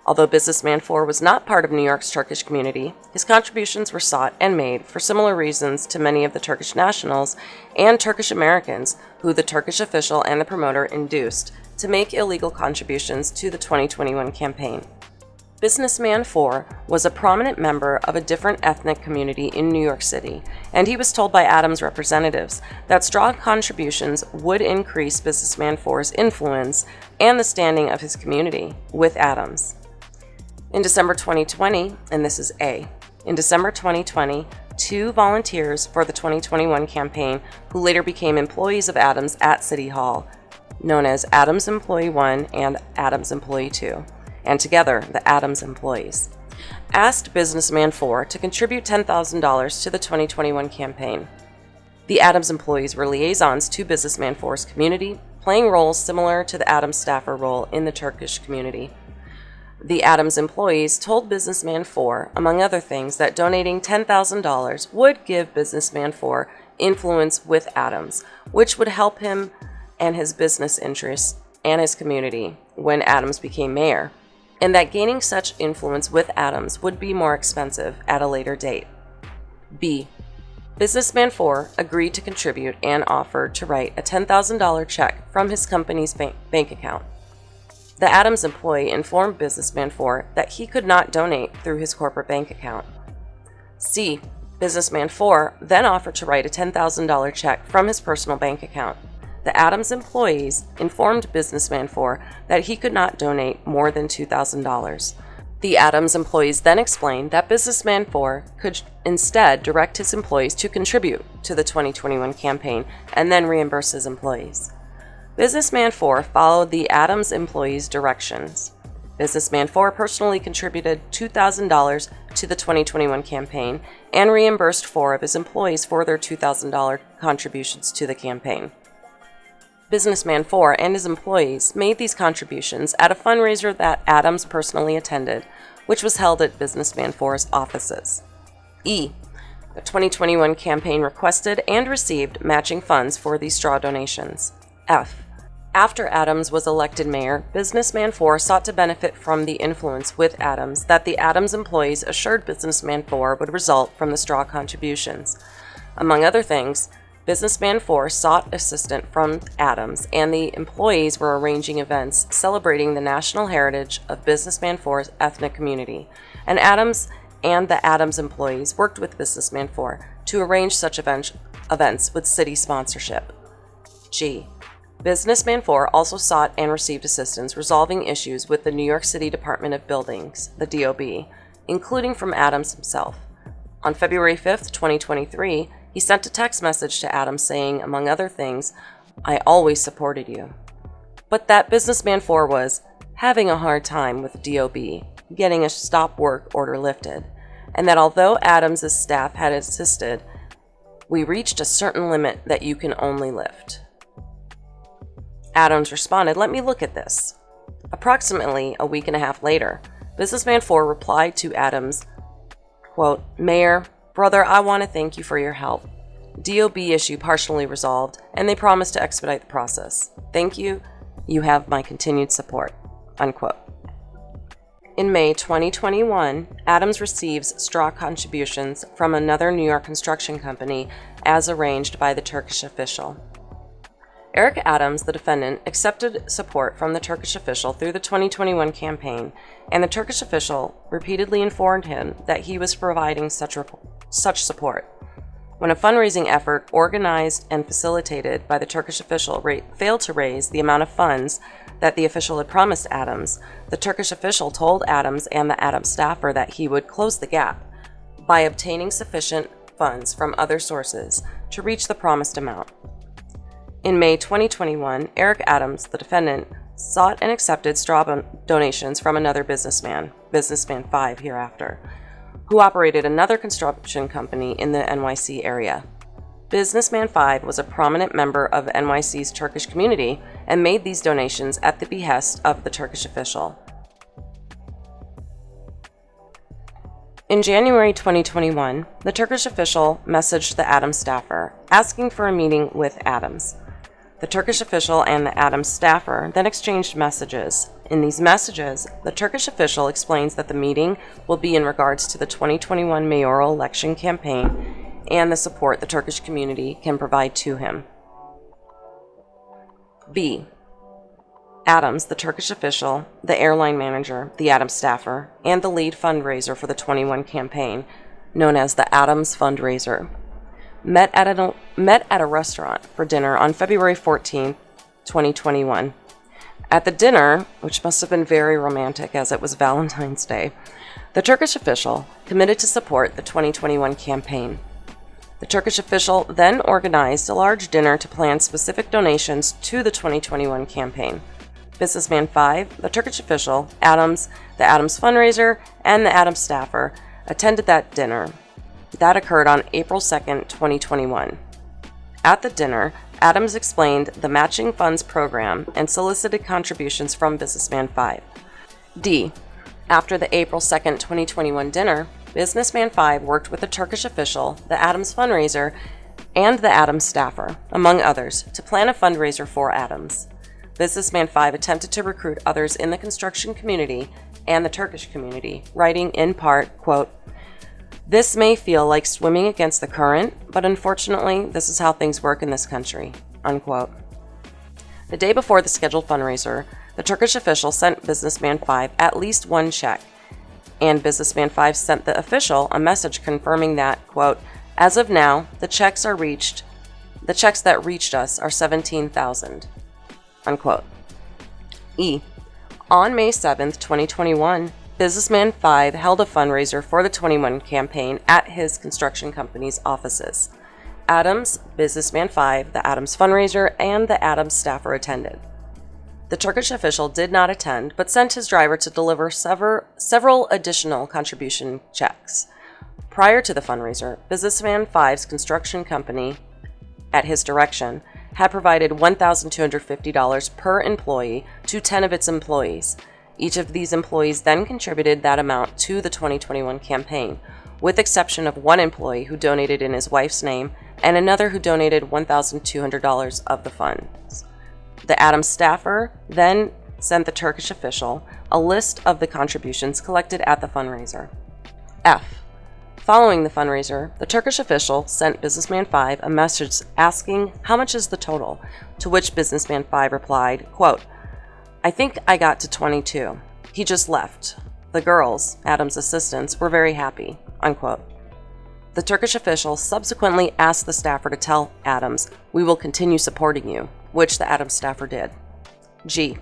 Although Businessman 4 was not part of New York's Turkish community, his contributions were sought and made for similar reasons to many of the Turkish nationals and Turkish Americans who the Turkish official and the promoter induced to make illegal contributions to the 2021 campaign. Businessman 4 was a prominent member of a different ethnic community in New York City, and he was told by Adams' representatives that straw contributions would increase Businessman 4's influence and the standing of his community with Adams. In December 2020, and this is A, in December 2020, 2 volunteers for the 2021 campaign who later became employees of Adams at City Hall, known as Adams Employee 1 and Adams Employee 2, and together the Adams employees, asked Businessman 4 to contribute $10,000 to the 2021 campaign. The Adams employees were liaisons to Businessman 4's community, playing roles similar to the Adams staffer role in the Turkish community. The Adams employees told Businessman 4, among other things, that donating $10,000 would give Businessman 4 influence with Adams, which would help him and his business interests and his community when Adams became mayor, and that gaining such influence with Adams would be more expensive at a later date. B. Businessman 4 agreed to contribute and offered to write a $10,000 check from his company's bank account. The Adams employee informed Businessman 4 that he could not donate through his corporate bank account. C. Businessman 4 then offered to write a $10,000 check from his personal bank account. The Adams employees informed Businessman 4 that he could not donate more than $2,000. The Adams employees then explained that Businessman 4 could instead direct his employees to contribute to the 2021 campaign and then reimburse his employees. Businessman 4 followed the Adams employees' directions. Businessman 4 personally contributed $2,000 to the 2021 campaign and reimbursed 4 of his employees for their $2,000 contributions to the campaign. Businessman 4 and his employees made these contributions at a fundraiser that Adams personally attended, which was held at Businessman 4's offices. E. The 2021 campaign requested and received matching funds for these straw donations. F. After Adams was elected mayor, Businessman 4 sought to benefit from the influence with Adams that the Adams employees assured Businessman 4 would result from the straw contributions. Among other things, Businessman 4 sought assistance from Adams, and the employees were arranging events celebrating the national heritage of Businessman 4's ethnic community, and Adams and the Adams employees worked with Businessman 4 to arrange such events with city sponsorship. G. Businessman 4 also sought and received assistance resolving issues with the New York City Department of Buildings, the DOB, including from Adams himself. On February 5, 2023, he sent a text message to Adams saying, among other things, "I always supported you," but that Businessman 4 was having a hard time with the DOB getting a stop work order lifted, and that although Adams' staff had insisted, "We reached a certain limit that you can only lift." Adams responded, "Let me look at this." Approximately a week and a half later, Businessman 4 replied to Adams, quote, "Mayor, brother, I want to thank you for your help. DOB issue partially resolved, and they promised to expedite the process. Thank you. You have my continued support," unquote. In May 2021, Adams receives straw contributions from another New York construction company as arranged by the Turkish official. Eric Adams, the defendant, accepted support from the Turkish official through the 2021 campaign, and the Turkish official repeatedly informed him that he was providing such support. When a fundraising effort organized and facilitated by the Turkish official failed to raise the amount of funds that the official had promised Adams, the Turkish official told Adams and the Adams staffer that he would close the gap by obtaining sufficient funds from other sources to reach the promised amount. In May 2021, Eric Adams, the defendant, sought and accepted straw donations from another businessman, Businessman 5 hereafter, who operated another construction company in the NYC area. Businessman 5 was a prominent member of NYC's Turkish community and made these donations at the behest of the Turkish official. In January 2021, the Turkish official messaged the Adams staffer, asking for a meeting with Adams. The Turkish official and the Adams staffer then exchanged messages. In these messages, the Turkish official explains that the meeting will be in regards to the 2021 mayoral election campaign and the support the Turkish community can provide to him. B. Adams, the Turkish official, the airline manager, the Adams staffer, and the lead fundraiser for the 21 campaign, known as the Adams Fundraiser, met at a restaurant for dinner on February 14, 2021. At the dinner, which must have been very romantic as it was Valentine's Day, the Turkish official committed to support the 2021 campaign. The Turkish official then organized a large dinner to plan specific donations to the 2021 campaign. Businessman 5, the Turkish official, Adams, the Adams fundraiser, and the Adams staffer attended that dinner. That occurred on April 2, 2021. At the dinner, Adams explained the matching funds program and solicited contributions from Businessman 5. D. After the April 2, 2021 dinner, Businessman 5 worked with the Turkish official, the Adams fundraiser, and the Adams staffer, among others, to plan a fundraiser for Adams. Businessman 5 attempted to recruit others in the construction community and the Turkish community, writing in part, quote, "This may feel like swimming against the current, but unfortunately, this is how things work in this country," unquote. The day before the scheduled fundraiser, the Turkish official sent Businessman 5 at least one check, and Businessman 5 sent the official a message confirming that, quote, "As of now, the checks that reached us are $17,000, unquote. E. On May 7th, 2021, Businessman 5 held a fundraiser for the 21 campaign at his construction company's offices. Adams, Businessman 5, the Adams fundraiser, and the Adams staffer attended. The Turkish official did not attend, but sent his driver to deliver several additional contribution checks. Prior to the fundraiser, Businessman 5's construction company, at his direction, had provided $1,250 per employee to 10 of its employees. Each of these employees then contributed that amount to the 2021 campaign, with exception of one employee who donated in his wife's name and another who donated $1,200 of the funds. The Adams staffer then sent the Turkish official a list of the contributions collected at the fundraiser. F. Following the fundraiser, the Turkish official sent Businessman 5 a message asking how much is the total, to which Businessman 5 replied, quote, "I think I got to 22. He just left. The girls, Adam's assistants, were very happy," unquote. The Turkish official subsequently asked the staffer to tell Adams, "We will continue supporting you," which the Adams staffer did. G.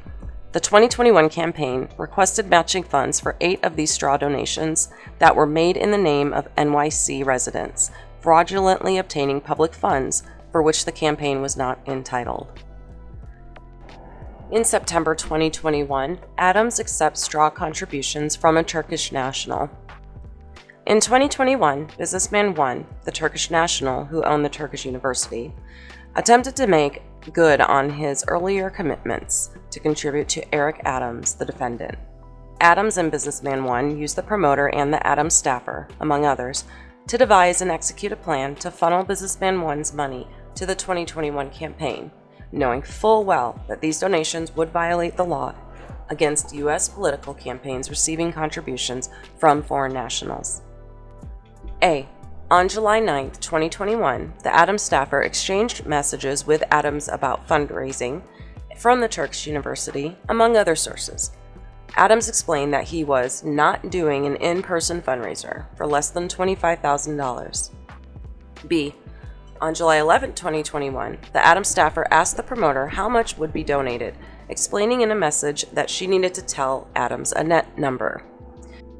The 2021 campaign requested matching funds for 8 of these straw donations that were made in the name of NYC residents, fraudulently obtaining public funds for which the campaign was not entitled. In September 2021, Adams accepts straw contributions from a Turkish national. In 2021, Businessman 1, the Turkish national who owned the Turkish university, attempted to make good on his earlier commitments to contribute to Eric Adams, the defendant. Adams and Businessman 1 used the promoter and the Adams staffer, among others, to devise and execute a plan to funnel Businessman 1's money to the 2021 campaign, knowing full well that these donations would violate the law against U.S. political campaigns receiving contributions from foreign nationals. A. On July 9, 2021, the Adams staffer exchanged messages with Adams about fundraising from the Turkish university, among other sources. Adams explained that he was not doing an in-person fundraiser for less than $25,000. B. On July 11, 2021, the Adams staffer asked the promoter how much would be donated, explaining in a message that she needed to tell Adams a net number.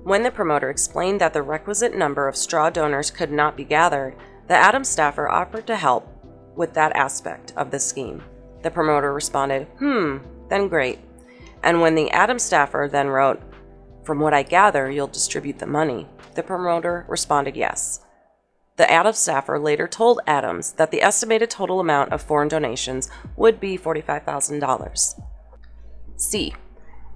When the promoter explained that the requisite number of straw donors could not be gathered, the Adams staffer offered to help with that aspect of the scheme. The promoter responded, then great. And when the Adams staffer then wrote, "From what I gather, you'll distribute the money," the promoter responded yes. The Adams staffer later told Adams that the estimated total amount of foreign donations would be $45,000. C.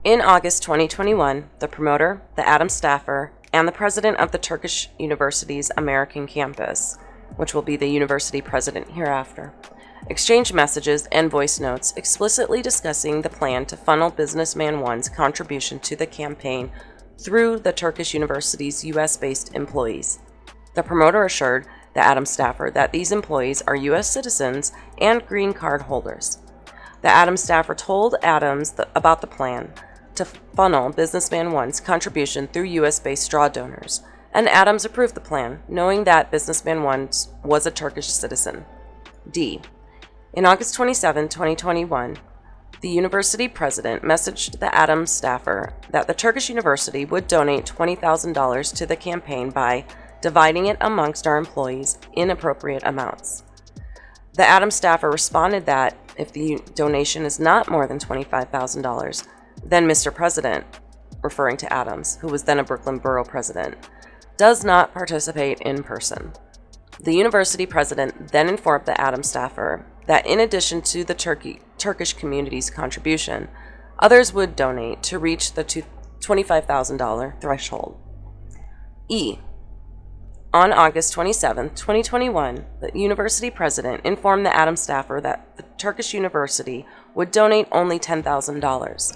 In August 2021, the promoter, the Adams staffer, and the president of the Turkish University's American campus, which will be the university president hereafter, exchanged messages and voice notes explicitly discussing the plan to funnel Businessman 1's contribution to the campaign through the Turkish University's U.S.-based employees. The promoter assured the Adams staffer that these employees are U.S. citizens and green card holders. The Adams staffer told Adams about the plan to funnel Businessman 1's contribution through U.S.-based straw donors, and Adams approved the plan, knowing that Businessman 1 was a Turkish citizen. D. In August 27, 2021, the university president messaged the Adams staffer that the Turkish university would donate $20,000 to the campaign by dividing it amongst our employees in appropriate amounts. The Adams staffer responded that if the donation is not more than $25,000, then Mr. President, referring to Adams, who was then a Brooklyn Borough president, does not participate in person. The university president then informed the Adams staffer that in addition to the Turkish community's contribution, others would donate to reach the $25,000 threshold. E. On August 27, 2021, the university president informed the Adams staffer that the Turkish university would donate only $10,000.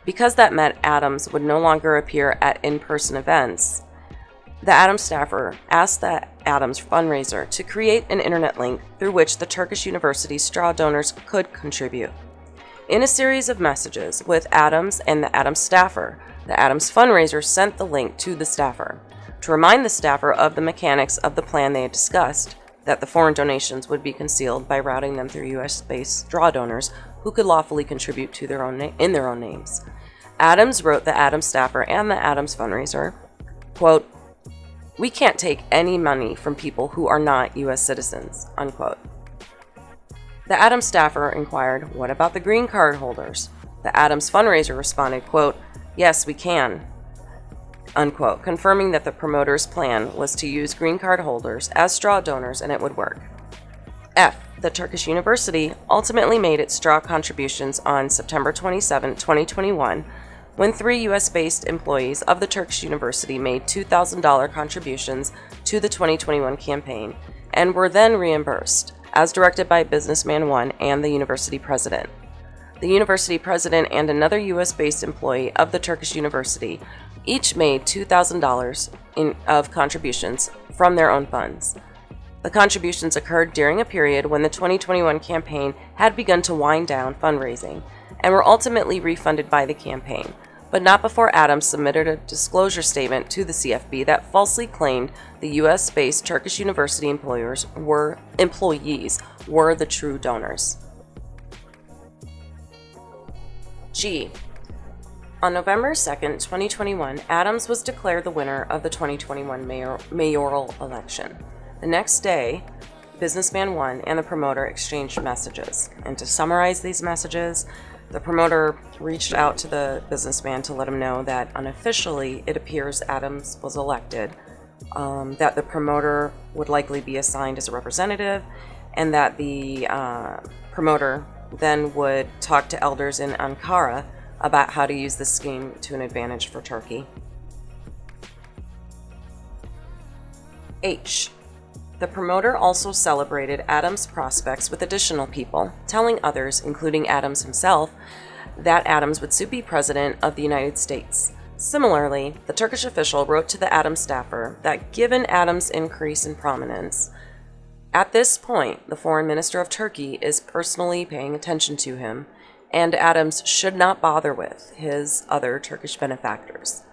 Because that meant Adams would no longer appear at in-person events, the Adams staffer asked the Adams fundraiser to create an internet link through which the Turkish university straw donors could contribute. In a series of messages with Adams and the Adams staffer, the Adams fundraiser sent the link to the staffer to remind the staffer of the mechanics of the plan they had discussed, that the foreign donations would be concealed by routing them through U.S.-based straw donors who could lawfully contribute to in their own names. Adams wrote the Adams staffer and the Adams fundraiser, quote, "We can't take any money from people who are not U.S. citizens," unquote. The Adams staffer inquired, "What about the green card holders?" The Adams fundraiser responded, quote, "Yes, we can," unquote, confirming that the promoter's plan was to use green card holders as straw donors and it would work. F. The Turkish university ultimately made its straw contributions on September 27, 2021, when 3 U.S.-based employees of the Turkish university made $2,000 contributions to the 2021 campaign and were then reimbursed, as directed by Businessman 1 and the university president. The university president and another U.S.-based employee of the Turkish university each made $2,000 of contributions from their own funds. The contributions occurred during a period when the 2021 campaign had begun to wind down fundraising and were ultimately refunded by the campaign, but not before Adams submitted a disclosure statement to the CFB that falsely claimed the US-based Turkish university employees were the true donors. G. On November 2nd, 2021, Adams was declared the winner of the 2021 mayoral election. The next day, businessman won and the promoter exchanged messages. And to summarize these messages, the promoter reached out to the businessman to let him know that unofficially it appears Adams was elected, that the promoter would likely be assigned as a representative, and that the promoter then would talk to elders in Ankara about how to use this scheme to an advantage for Turkey. H. The promoter also celebrated Adams' prospects with additional people, telling others, including Adams himself, that Adams would soon be president of the United States. Similarly, the Turkish official wrote to the Adams staffer that given Adams' increase in prominence, at this point, the foreign minister of Turkey is personally paying attention to him, and Adams should not bother with his other Turkish benefactors.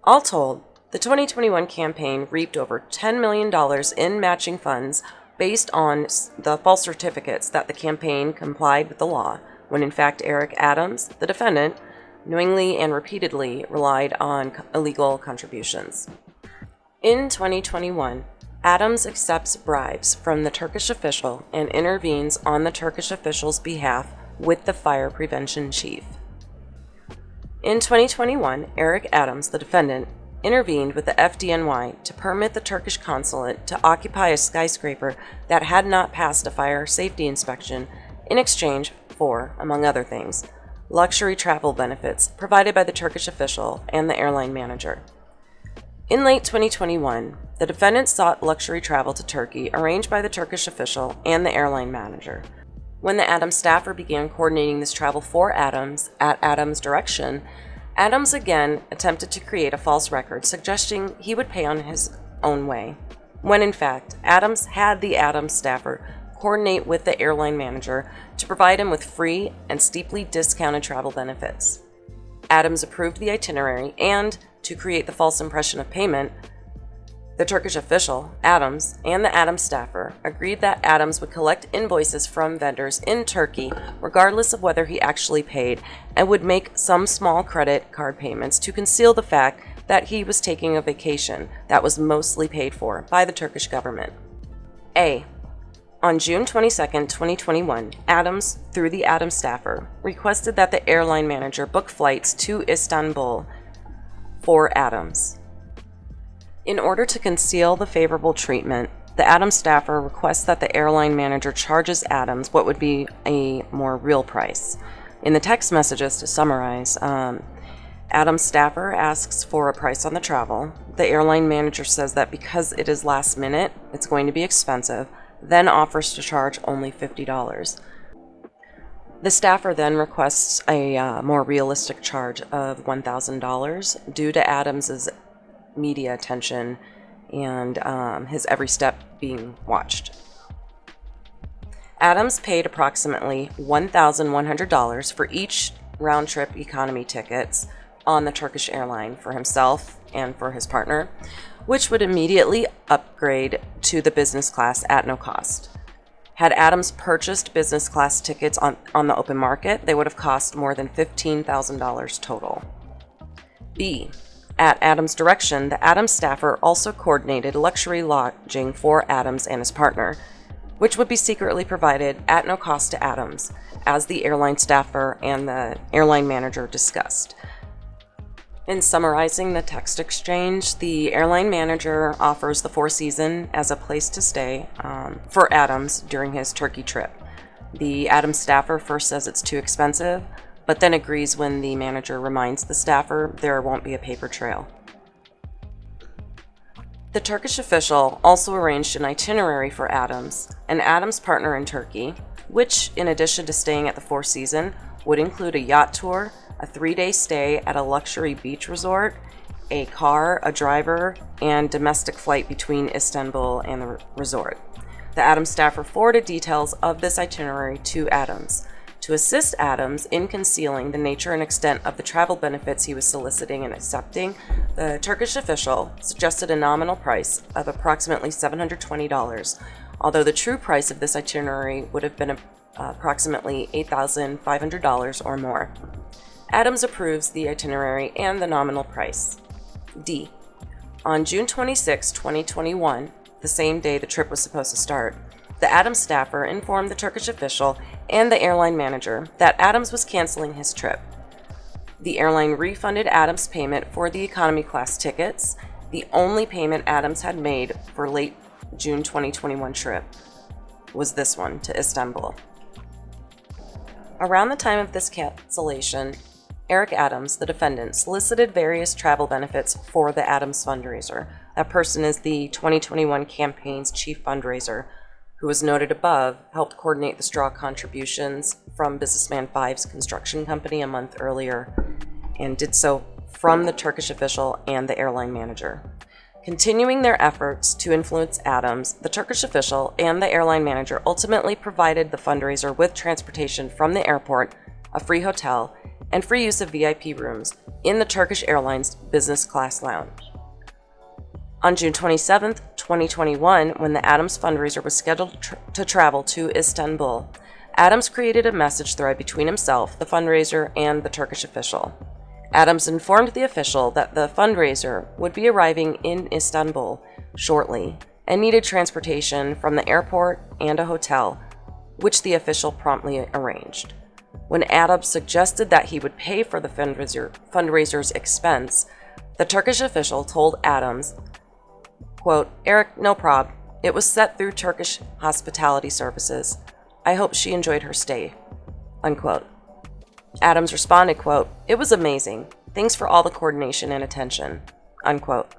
All told, the 2021 campaign reaped over $10 million in matching funds based on the false certificates that the campaign complied with the law, when in fact Eric Adams, the defendant, knowingly and repeatedly relied on illegal contributions. In 2021, Adams accepts bribes from the Turkish official and intervenes on the Turkish official's behalf with the fire prevention chief. In 2021, Eric Adams, the defendant, intervened with the FDNY to permit the Turkish consulate to occupy a skyscraper that had not passed a fire safety inspection in exchange for, among other things, luxury travel benefits provided by the Turkish official and the airline manager. In late 2021, the defendant sought luxury travel to Turkey arranged by the Turkish official and the airline manager. When the Adams staffer began coordinating this travel for Adams at Adams' direction, Adams again attempted to create a false record suggesting he would pay on his own way, when in fact Adams had the Adams staffer coordinate with the airline manager to provide him with free and steeply discounted travel benefits. Adams approved the itinerary and, to create the false impression of payment, the Turkish official, Adams, and the Adams staffer agreed that Adams would collect invoices from vendors in Turkey regardless of whether he actually paid, and would make some small credit card payments to conceal the fact that he was taking a vacation that was mostly paid for by the Turkish government. A. On June 22, 2021, Adams, through the Adams staffer, requested that the airline manager book flights to Istanbul for Adams. In order to conceal the favorable treatment, the Adams staffer requests that the airline manager charges Adams what would be a more real price. In the text messages, to summarize, Adams staffer asks for a price on the travel. The airline manager says that because it is last minute, it's going to be expensive, then offers to charge only $50. The staffer then requests a more realistic charge of $1,000 due to Adams's media attention and his every step being watched. Adams paid approximately $1,100 for each round-trip economy tickets on the Turkish airline for himself and for his partner, which would immediately upgrade to the business class at no cost. Had Adams purchased business class tickets on the open market, they would have cost more than $15,000 total. B. At Adams' direction, the Adams staffer also coordinated luxury lodging for Adams and his partner, which would be secretly provided at no cost to Adams, as the airline staffer and the airline manager discussed. In summarizing the text exchange, the airline manager offers the Four Seasons as a place to stay for Adams during his Turkey trip. The Adams staffer first says it's too expensive, but then agrees when the manager reminds the staffer there won't be a paper trail. The Turkish official also arranged an itinerary for Adams and Adams' partner in Turkey, which, in addition to staying at the Four Seasons, would include a yacht tour, a 3-day stay at a luxury beach resort, a car, a driver, and domestic flight between Istanbul and the resort. The Adams staffer forwarded details of this itinerary to Adams. To assist Adams in concealing the nature and extent of the travel benefits he was soliciting and accepting, the Turkish official suggested a nominal price of approximately $720, although the true price of this itinerary would have been approximately $8,500 or more. Adams approves the itinerary and the nominal price. D. On June 26, 2021, the same day the trip was supposed to start, the Adams staffer informed the Turkish official and the airline manager that Adams was canceling his trip. The airline refunded Adams' payment for the economy class tickets, the only payment Adams had made for late June 2021 trip was this one to Istanbul. Around the time of this cancellation, Eric Adams, the defendant, solicited various travel benefits for the Adams fundraiser. That person is the 2021 campaign's chief fundraiser, who was noted above, helped coordinate the straw contributions from Businessman 5's construction company a month earlier, and did so from the Turkish official and the airline manager. Continuing their efforts to influence Adams, the Turkish official and the airline manager ultimately provided the fundraiser with transportation from the airport, a free hotel, and free use of VIP rooms in the Turkish Airlines business class lounge. On June 27, 2021, when the Adams fundraiser was scheduled to travel to Istanbul, Adams created a message thread between himself, the fundraiser, and the Turkish official. Adams informed the official that the fundraiser would be arriving in Istanbul shortly and needed transportation from the airport and a hotel, which the official promptly arranged. When Adams suggested that he would pay for the fundraiser's expense, the Turkish official told Adams, quote, "Eric, no prob. It was set through Turkish hospitality services. I hope she enjoyed her stay," unquote. Adams responded, quote, "It was amazing. Thanks for all the coordination and attention," unquote.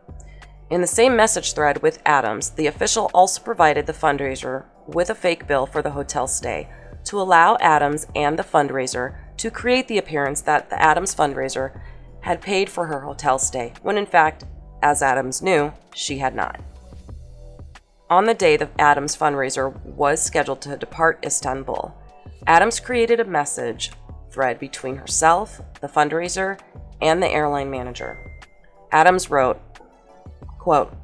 In the same message thread with Adams, the official also provided the fundraiser with a fake bill for the hotel stay to allow Adams and the fundraiser to create the appearance that the Adams fundraiser had paid for her hotel stay, when in fact, as Adams knew, she had not. On the day the Adams fundraiser was scheduled to depart Istanbul, Adams created a message thread between herself, the fundraiser, and the airline manager. Adams wrote, quote,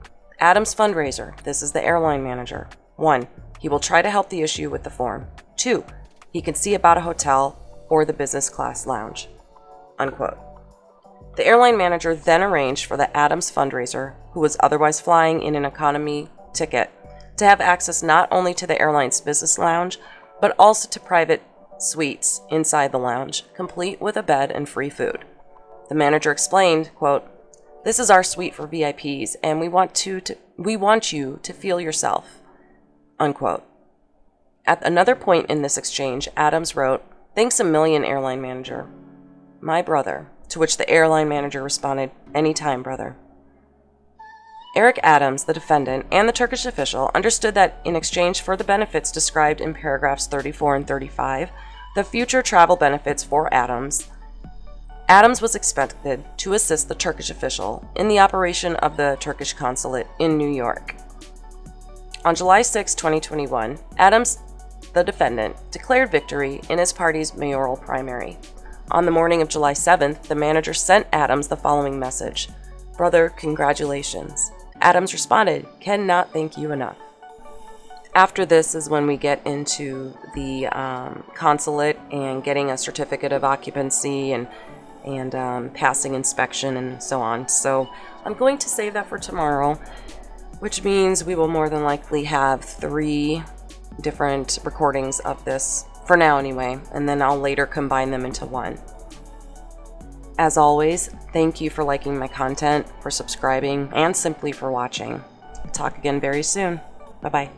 "Adams fundraiser, this is the airline manager. 1. He will try to help the issue with the form. 2. He can see about a hotel or the business class lounge," unquote. The airline manager then arranged for the Adams fundraiser, who was otherwise flying in an economy ticket, to have access not only to the airline's business lounge, but also to private suites inside the lounge, complete with a bed and free food. The manager explained, quote, "This is our suite for VIPs, and we want you to feel yourself," unquote. At another point in this exchange, Adams wrote, "Thanks a million, airline manager. My brother," to which the airline manager responded, "Anytime, brother." Eric Adams, the defendant, and the Turkish official understood that in exchange for the benefits described in paragraphs 34 and 35, the future travel benefits for Adams was expected to assist the Turkish official in the operation of the Turkish consulate in New York. On July 6, 2021, Adams, the defendant, declared victory in his party's mayoral primary. On the morning of July 7th, the manager sent Adams the following message, "Brother, congratulations." Adams responded, "Cannot thank you enough." After this is when we get into the consulate and getting a certificate of occupancy and passing inspection and so on. So I'm going to save that for tomorrow, which means we will more than likely have 3 different recordings of this, for now anyway, and then I'll later combine them into one. As always, thank you for liking my content, for subscribing, and simply for watching. Talk again very soon. Bye-bye.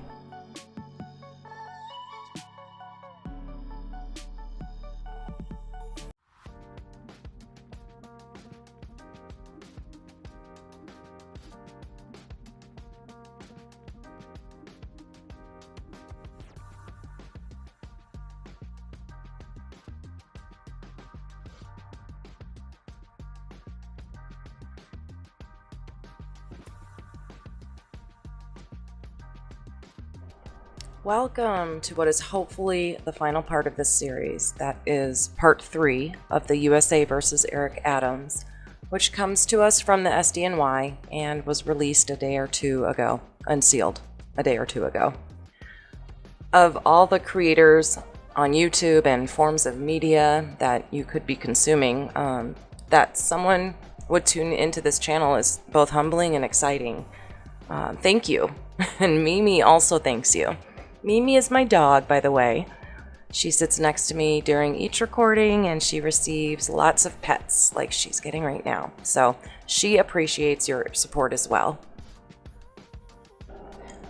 Welcome to what is hopefully the final part of this series. That is part 3 of the USA versus Eric Adams, which comes to us from the SDNY and was released a day or two ago, unsealed a day or two ago. Of all the creators on YouTube and forms of media that you could be consuming, that someone would tune into this channel is both humbling and exciting. Thank you. And Mimi also thanks you. Mimi is my dog, by the way. She sits next to me during each recording and she receives lots of pets like she's getting right now. So she appreciates your support as well.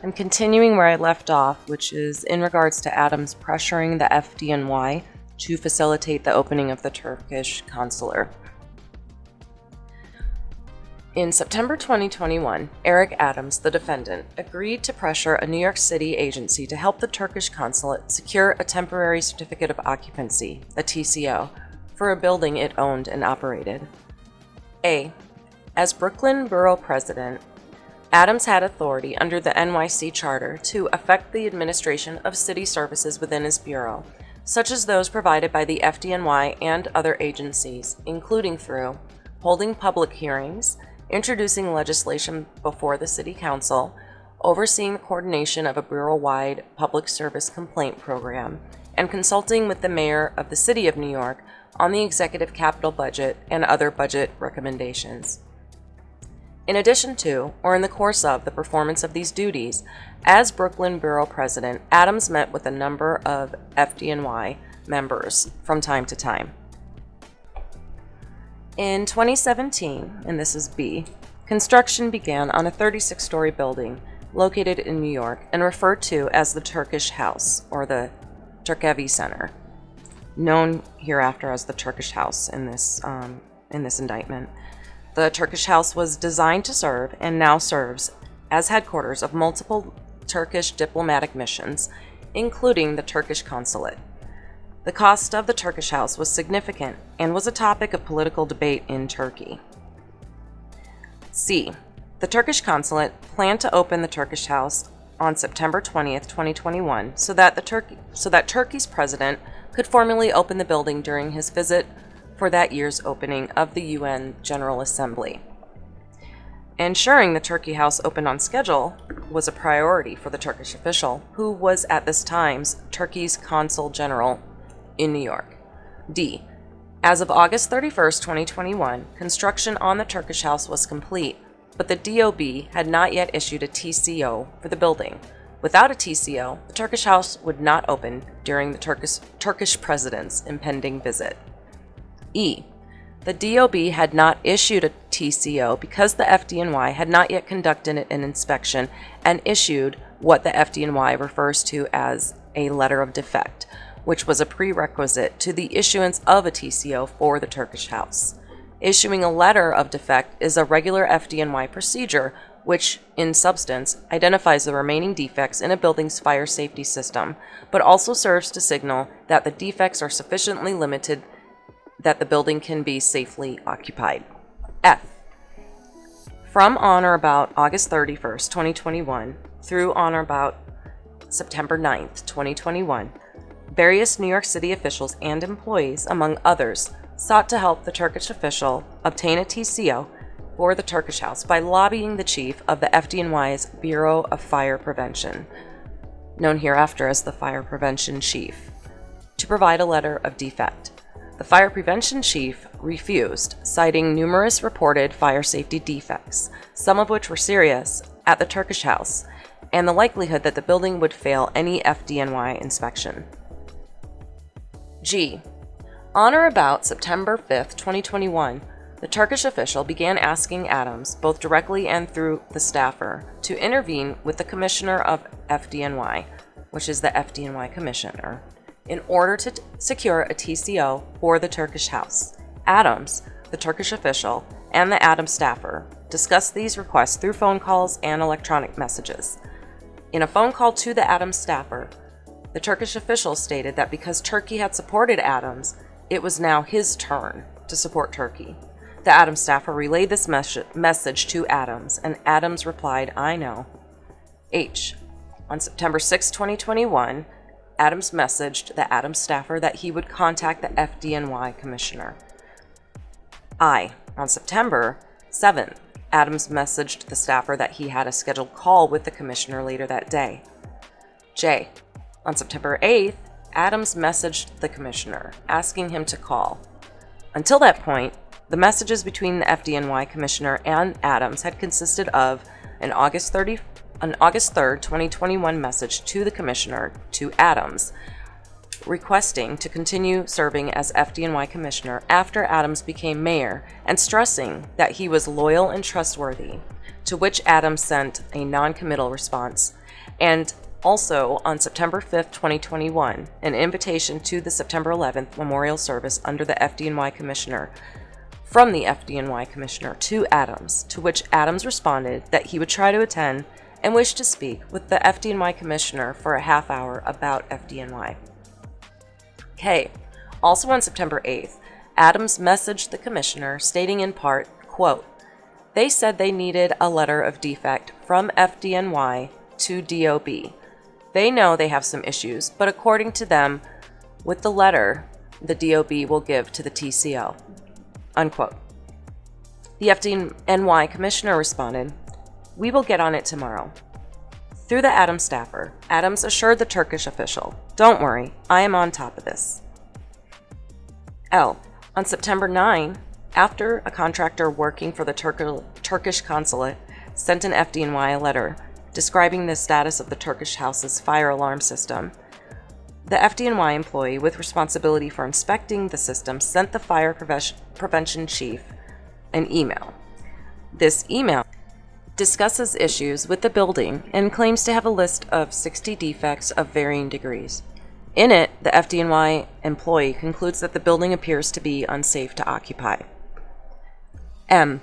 I'm continuing where I left off, which is in regards to Adams pressuring the FDNY to facilitate the opening of the Turkish consulate. In September 2021, Eric Adams, the defendant, agreed to pressure a New York City agency to help the Turkish consulate secure a temporary certificate of occupancy, a TCO, for a building it owned and operated. A. As Brooklyn Borough President, Adams had authority under the NYC Charter to affect the administration of city services within his bureau, such as those provided by the FDNY and other agencies, including through holding public hearings, introducing legislation before the City Council, overseeing the coordination of a bureau-wide public service complaint program, and consulting with the Mayor of the City of New York on the executive capital budget and other budget recommendations. In addition to, or in the course of, the performance of these duties, as Brooklyn Borough President, Adams met with a number of FDNY members from time to time. In 2017, and this is B, construction began on a 36-story building located in New York and referred to as the Turkish House, or the Turkevi Center, known hereafter as the Turkish House in this indictment. The Turkish House was designed to serve, and now serves, as headquarters of multiple Turkish diplomatic missions, including the Turkish consulate. The cost of the Turkish House was significant and was a topic of political debate in Turkey. C. The Turkish consulate planned to open the Turkish House on September 20th, 2021, so that Turkey's president could formally open the building during his visit for that year's opening of the UN General Assembly. Ensuring the Turkey House opened on schedule was a priority for the Turkish official, who was at this time Turkey's consul general in New York. D. As of August 31st, 2021, construction on the Turkish House was complete, but the DOB had not yet issued a TCO for the building. Without a TCO, the Turkish House would not open during the Turkish president's impending visit. E. The DOB had not issued a TCO because the FDNY had not yet conducted an inspection and issued what the FDNY refers to as a letter of defect, which was a prerequisite to the issuance of a TCO for the Turkish House. Issuing a letter of defect is a regular FDNY procedure which, in substance, identifies the remaining defects in a building's fire safety system, but also serves to signal that the defects are sufficiently limited that the building can be safely occupied. F. From on or about August 31st, 2021, through on or about September 9th, 2021, various New York City officials and employees, among others, sought to help the Turkish official obtain a TCO for the Turkish House by lobbying the chief of the FDNY's Bureau of Fire Prevention, known hereafter as the Fire Prevention Chief, to provide a letter of defect. The Fire Prevention Chief refused, citing numerous reported fire safety defects, some of which were serious, at the Turkish House, and the likelihood that the building would fail any FDNY inspection. G. On or about September 5th, 2021, the Turkish official began asking Adams, both directly and through the staffer, to intervene with the commissioner of FDNY, which is the FDNY commissioner, in order to secure a TCO for the Turkish House. Adams, the Turkish official, and the Adams staffer discussed these requests through phone calls and electronic messages. In a phone call to the Adams staffer, the Turkish official stated that because Turkey had supported Adams, it was now his turn to support Turkey. The Adams staffer relayed this message to Adams, and Adams replied, "I know." H. On September 6, 2021, Adams messaged the Adams staffer that he would contact the FDNY commissioner. On September 7th, Adams messaged the staffer that he had a scheduled call with the commissioner later that day. J. On September 8th, Adams messaged the commissioner, asking him to call. Until that point, the messages between the FDNY commissioner and Adams had consisted of an August 3rd, 2021 message to the commissioner, to Adams, requesting to continue serving as FDNY commissioner after Adams became mayor and stressing that he was loyal and trustworthy, to which Adams sent a non-committal response, and also on September 5th, 2021, an invitation to the September 11th memorial service under the FDNY commissioner from the FDNY commissioner to Adams, to which Adams responded that he would try to attend and wished to speak with the FDNY commissioner for a half hour about FDNY. K. Also on September 8th, Adams messaged the commissioner stating in part, quote, "They said they needed a letter of defect from FDNY to DOB. They know they have some issues, but according to them, with the letter, the DOB will give to the TCO." Unquote. The FDNY commissioner responded, "We will get on it tomorrow." Through the Adams staffer, Adams assured the Turkish official, "Don't worry, I am on top of this." L. On September 9, after a contractor working for the Turkish consulate sent an FDNY a letter describing the status of the Turkish house's fire alarm system, the FDNY employee with responsibility for inspecting the system sent the fire prevention chief an email. This email discusses issues with the building and claims to have a list of 60 defects of varying degrees. In it, the FDNY employee concludes that the building appears to be unsafe to occupy. M.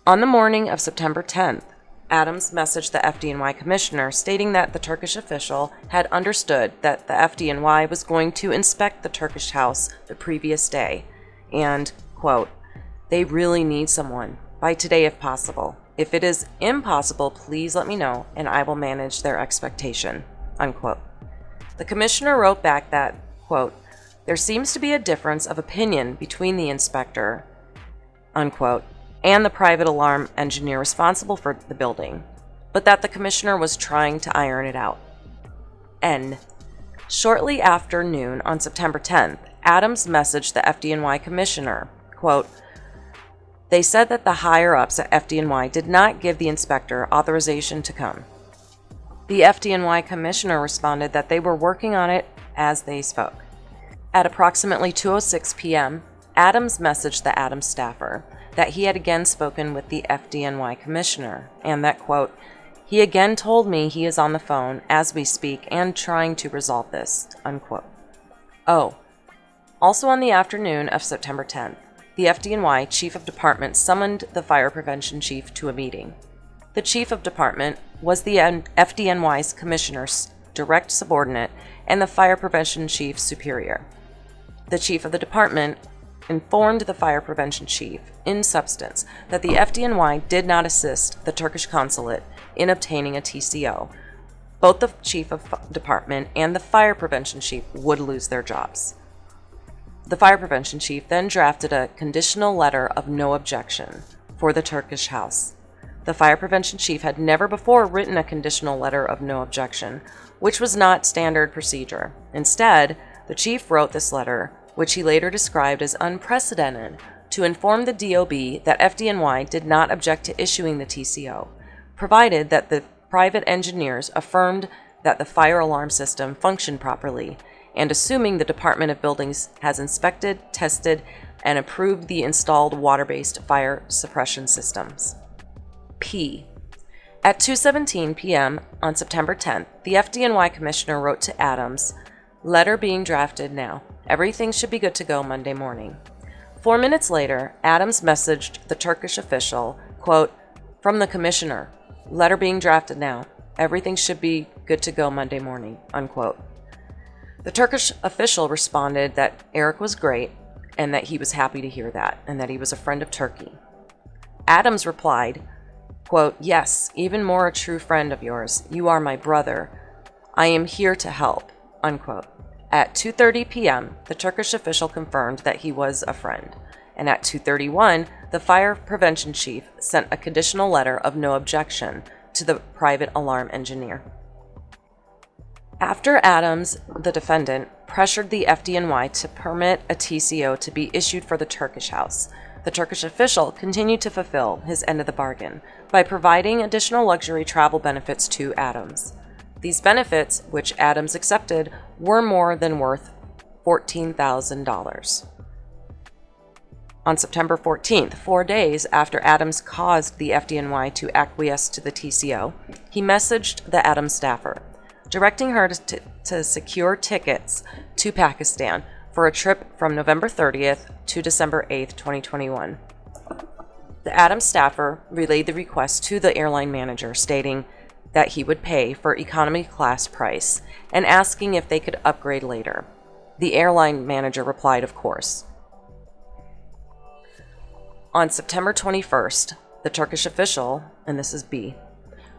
On the morning of September 10th, Adams messaged the FDNY commissioner stating that the Turkish official had understood that the FDNY was going to inspect the Turkish house the previous day and, quote, "They really need someone, by today if possible. If it is impossible, please let me know and I will manage their expectation," unquote. The commissioner wrote back that, quote, "There seems to be a difference of opinion between the inspector," unquote, and the private alarm engineer responsible for the building, but that the commissioner was trying to iron it out. N. Shortly after noon on September 10th, Adams messaged the FDNY commissioner, quote, "They said that the higher-ups at FDNY did not give the inspector authorization to come." The FDNY commissioner responded that they were working on it as they spoke. At approximately 2:06 p.m., Adams messaged the Adams staffer that he had again spoken with the FDNY commissioner and that, quote, "He again told me he is on the phone as we speak and trying to resolve this," unquote. O. Also on the afternoon of September 10th, the FDNY chief of department summoned the fire prevention chief to a meeting. The chief of department was the FDNY's commissioner's direct subordinate and the fire prevention chief's superior. The chief of the department informed the fire prevention chief, in substance, that the FDNY did not assist the Turkish consulate in obtaining a TCO. Both the chief of department and the fire prevention chief would lose their jobs. The fire prevention chief then drafted a conditional letter of no objection for the Turkish house. The fire prevention chief had never before written a conditional letter of no objection, which was not standard procedure. Instead, the chief wrote this letter, which he later described as unprecedented, to inform the DOB that FDNY did not object to issuing the TCO, provided that the private engineers affirmed that the fire alarm system functioned properly, and assuming the Department of Buildings has inspected, tested, and approved the installed water-based fire suppression systems. P. At 2:17 p.m. on September 10th, the FDNY commissioner wrote to Adams, "Letter being drafted now. Everything should be good to go Monday morning." 4 minutes later, Adams messaged the Turkish official, quote, "From the commissioner, letter being drafted now. Everything should be good to go Monday morning," unquote. The Turkish official responded that Eric was great and that he was happy to hear that and that he was a friend of Turkey. Adams replied, quote, "Yes, even more a true friend of yours. You are my brother. "I am here to help," unquote. At 2:30 p.m., the Turkish official confirmed that he was a friend, and at 2:31, the fire prevention chief sent a conditional letter of no objection to the private alarm engineer. After Adams, the defendant, pressured the FDNY to permit a TCO to be issued for the Turkish house, the Turkish official continued to fulfill his end of the bargain by providing additional luxury travel benefits to Adams. These benefits, which Adams accepted, were more than worth $14,000. On September 14th, 4 days after Adams caused the FDNY to acquiesce to the TCO, he messaged the Adams staffer, directing her to secure tickets to Pakistan for a trip from November 30th to December 8th, 2021. The Adams staffer relayed the request to the airline manager, stating that he would pay for economy class price and asking if they could upgrade later. The airline manager replied, of course. On September 21st, the Turkish official, and this is B,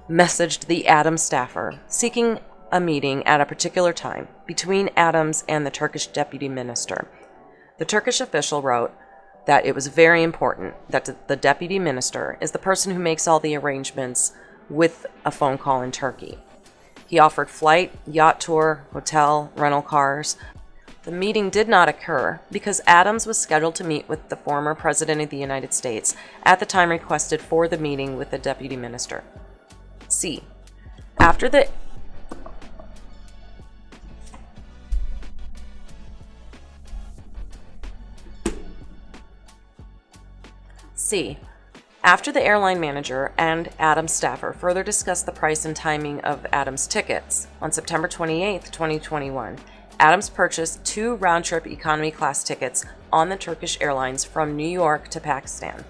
messaged the Adams staffer seeking a meeting at a particular time between Adams and the Turkish deputy minister. The Turkish official wrote that it was very important that the deputy minister is the person who makes all the arrangements with a phone call in Turkey. He offered flight, yacht tour, hotel, rental cars. The meeting did not occur because Adams was scheduled to meet with the former President of the United States at the time requested for the meeting with the deputy minister. C. After the airline manager and Adams staffer further discussed the price and timing of Adams' tickets, on September 28, 2021, Adams purchased 2 round-trip economy class tickets on the Turkish Airlines from New York to Pakistan,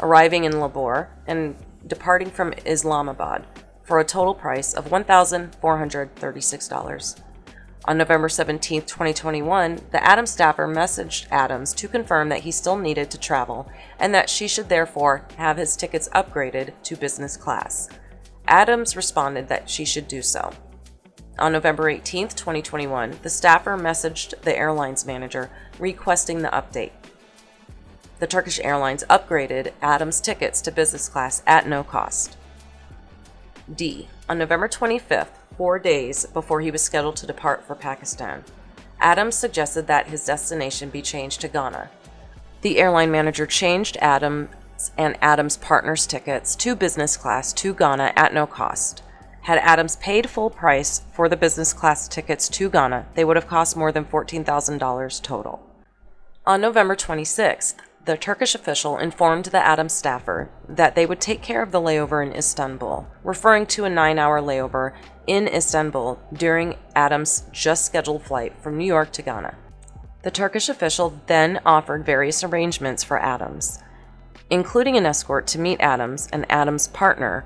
arriving in Lahore and departing from Islamabad for a total price of $1,436. On November 17, 2021, the Adams staffer messaged Adams to confirm that he still needed to travel and that she should therefore have his tickets upgraded to business class. Adams responded that she should do so. On November 18, 2021, the staffer messaged the airline's manager requesting the update. The Turkish Airlines upgraded Adams' tickets to business class at no cost. D. On November 25th, 4 days before he was scheduled to depart for Pakistan, Adams suggested that his destination be changed to Ghana. The airline manager changed Adams and Adams' partner's tickets to business class to Ghana at no cost. Had Adams paid full price for the business class tickets to Ghana, they would have cost more than $14,000 total. On November 26th, the Turkish official informed the Adams staffer that they would take care of the layover in Istanbul, referring to a 9-hour layover in Istanbul during Adams' just scheduled flight from New York to Ghana. The Turkish official then offered various arrangements for Adams, including an escort to meet Adams and Adams' partner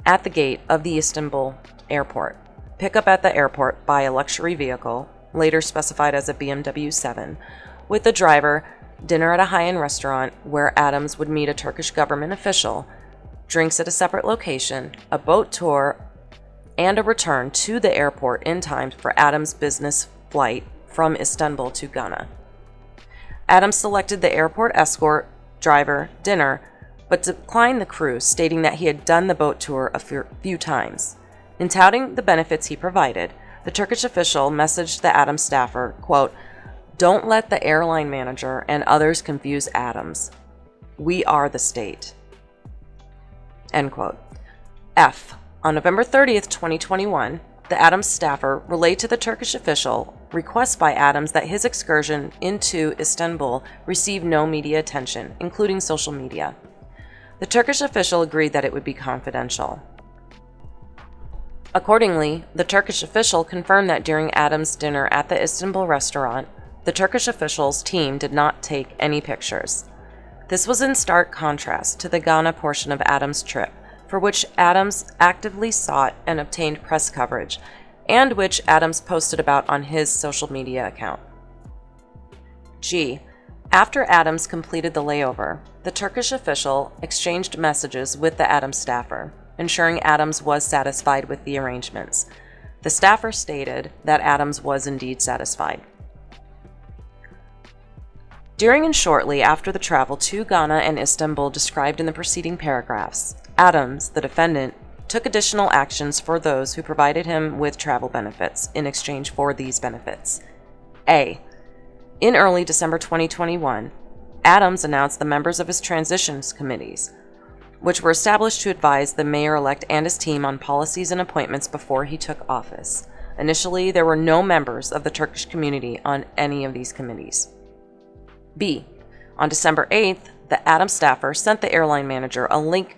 at the gate of the Istanbul airport, pickup at the airport by a luxury vehicle, later specified as a BMW 7, with the driver, dinner at a high-end restaurant where Adams would meet a Turkish government official, drinks at a separate location, a boat tour, and a return to the airport in time for Adams' business flight from Istanbul to Ghana. Adams selected the airport escort, driver, dinner, but declined the cruise, stating that he had done the boat tour a few times. In touting the benefits he provided, the Turkish official messaged the Adams staffer, quote, "Don't let the airline manager and others confuse Adams. We are the state." End quote. F. On November 30th, 2021, the Adams staffer relayed to the Turkish official requests by Adams that his excursion into Istanbul receive no media attention, including social media. The Turkish official agreed that it would be confidential. Accordingly, the Turkish official confirmed that during Adams' dinner at the Istanbul restaurant, the Turkish official's team did not take any pictures. This was in stark contrast to the Ghana portion of Adams' trip, for which Adams actively sought and obtained press coverage, and which Adams posted about on his social media account. G. After Adams completed the layover, the Turkish official exchanged messages with the Adams staffer, ensuring Adams was satisfied with the arrangements. The staffer stated that Adams was indeed satisfied. During and shortly after the travel to Ghana and Istanbul described in the preceding paragraphs, Adams, the defendant, took additional actions for those who provided him with travel benefits in exchange for these benefits. A. In early December 2021, Adams announced the members of his transitions committees, which were established to advise the mayor-elect and his team on policies and appointments before he took office. Initially, there were no members of the Turkish community on any of these committees. B. On December 8th, the Adams staffer sent the airline manager a link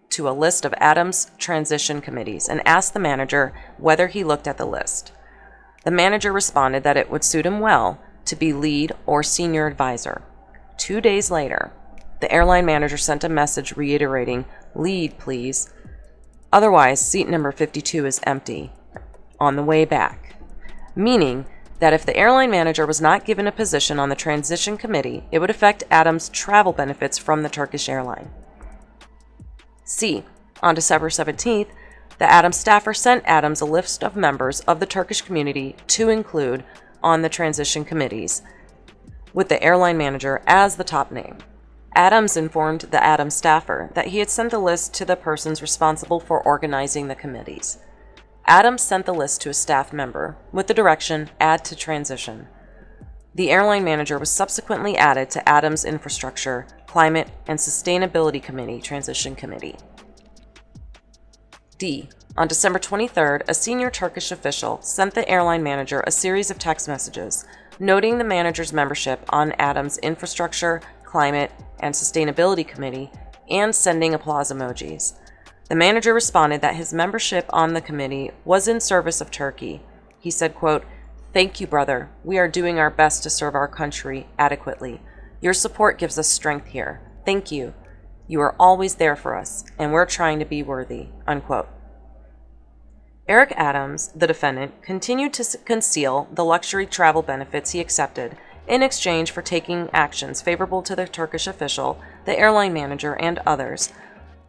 to a list of Adams' transition committees and asked the manager whether he looked at the list. The manager responded that it would suit him well to be lead or senior advisor. 2 days later, the airline manager sent a message reiterating, "Lead, please. Otherwise, seat number 52 is empty," on the way back, meaning that if the airline manager was not given a position on the transition committee, it would affect Adams' travel benefits from the Turkish airline. C. On December 17th, the Adams staffer sent Adams a list of members of the Turkish community to include on the transition committees, with the airline manager as the top name. Adams informed the Adams staffer that he had sent the list to the persons responsible for organizing the committees. Adams sent the list to a staff member with the direction, "Add to transition." The airline manager was subsequently added to Adams' Infrastructure, Climate, and Sustainability Committee Transition Committee. D. On December 23rd, a senior Turkish official sent the airline manager a series of text messages noting the manager's membership on Adams' Infrastructure, Climate, and Sustainability Committee and sending applause emojis. The manager responded that his membership on the committee was in service of Turkey. He said, quote, "Thank you, brother. We are doing our best to serve our country adequately. Your support gives us strength here. Thank you. You are always there for us, and we're trying to be worthy," unquote. Eric Adams, the defendant, continued to conceal the luxury travel benefits he accepted in exchange for taking actions favorable to the Turkish official, the airline manager, and others,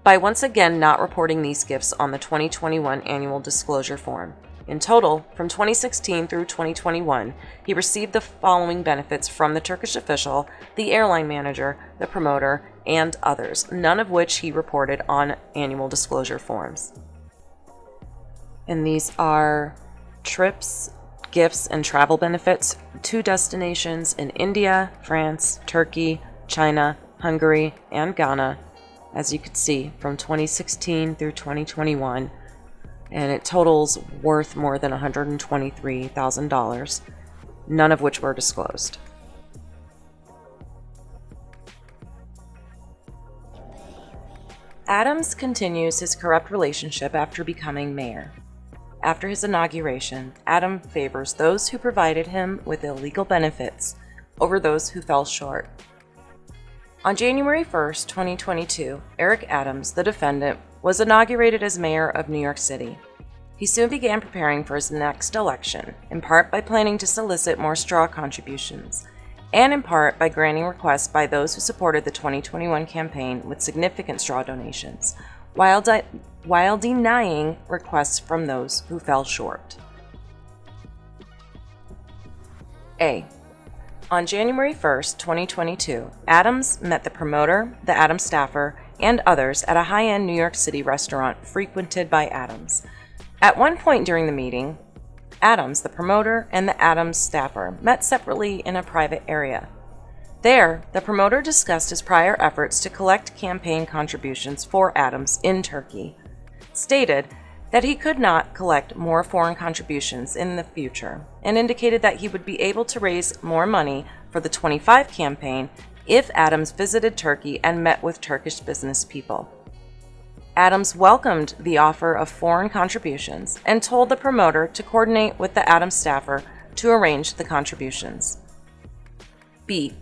by once again not reporting these gifts on the 2021 annual disclosure form. In total, from 2016 through 2021, he received the following benefits from the Turkish official, the airline manager, the promoter, and others, none of which he reported on annual disclosure forms. And these are trips, gifts, and travel benefits to destinations in India, France, Turkey, China, Hungary, and Ghana, as you can see, from 2016 through 2021, and it totals worth more than $123,000, none of which were disclosed. Adams continues his corrupt relationship after becoming mayor. After his inauguration, Adams favors those who provided him with illegal benefits over those who fell short. On January 1st, 2022, Eric Adams, the defendant, was inaugurated as mayor of New York City. He soon began preparing for his next election, in part by planning to solicit more straw contributions, and in part by granting requests by those who supported the 2021 campaign with significant straw donations, while denying requests from those who fell short. A. On January 1st, 2022, Adams met the promoter, the Adams staffer, and others at a high-end New York City restaurant frequented by Adams. At one point during the meeting, Adams, the promoter, and the Adams staffer met separately in a private area. There, the promoter discussed his prior efforts to collect campaign contributions for Adams in Turkey, stated that he could not collect more foreign contributions in the future, and indicated that he would be able to raise more money for the 25 campaign if Adams visited Turkey and met with Turkish business people. Adams welcomed the offer of foreign contributions and told the promoter to coordinate with the Adams staffer to arrange the contributions. B.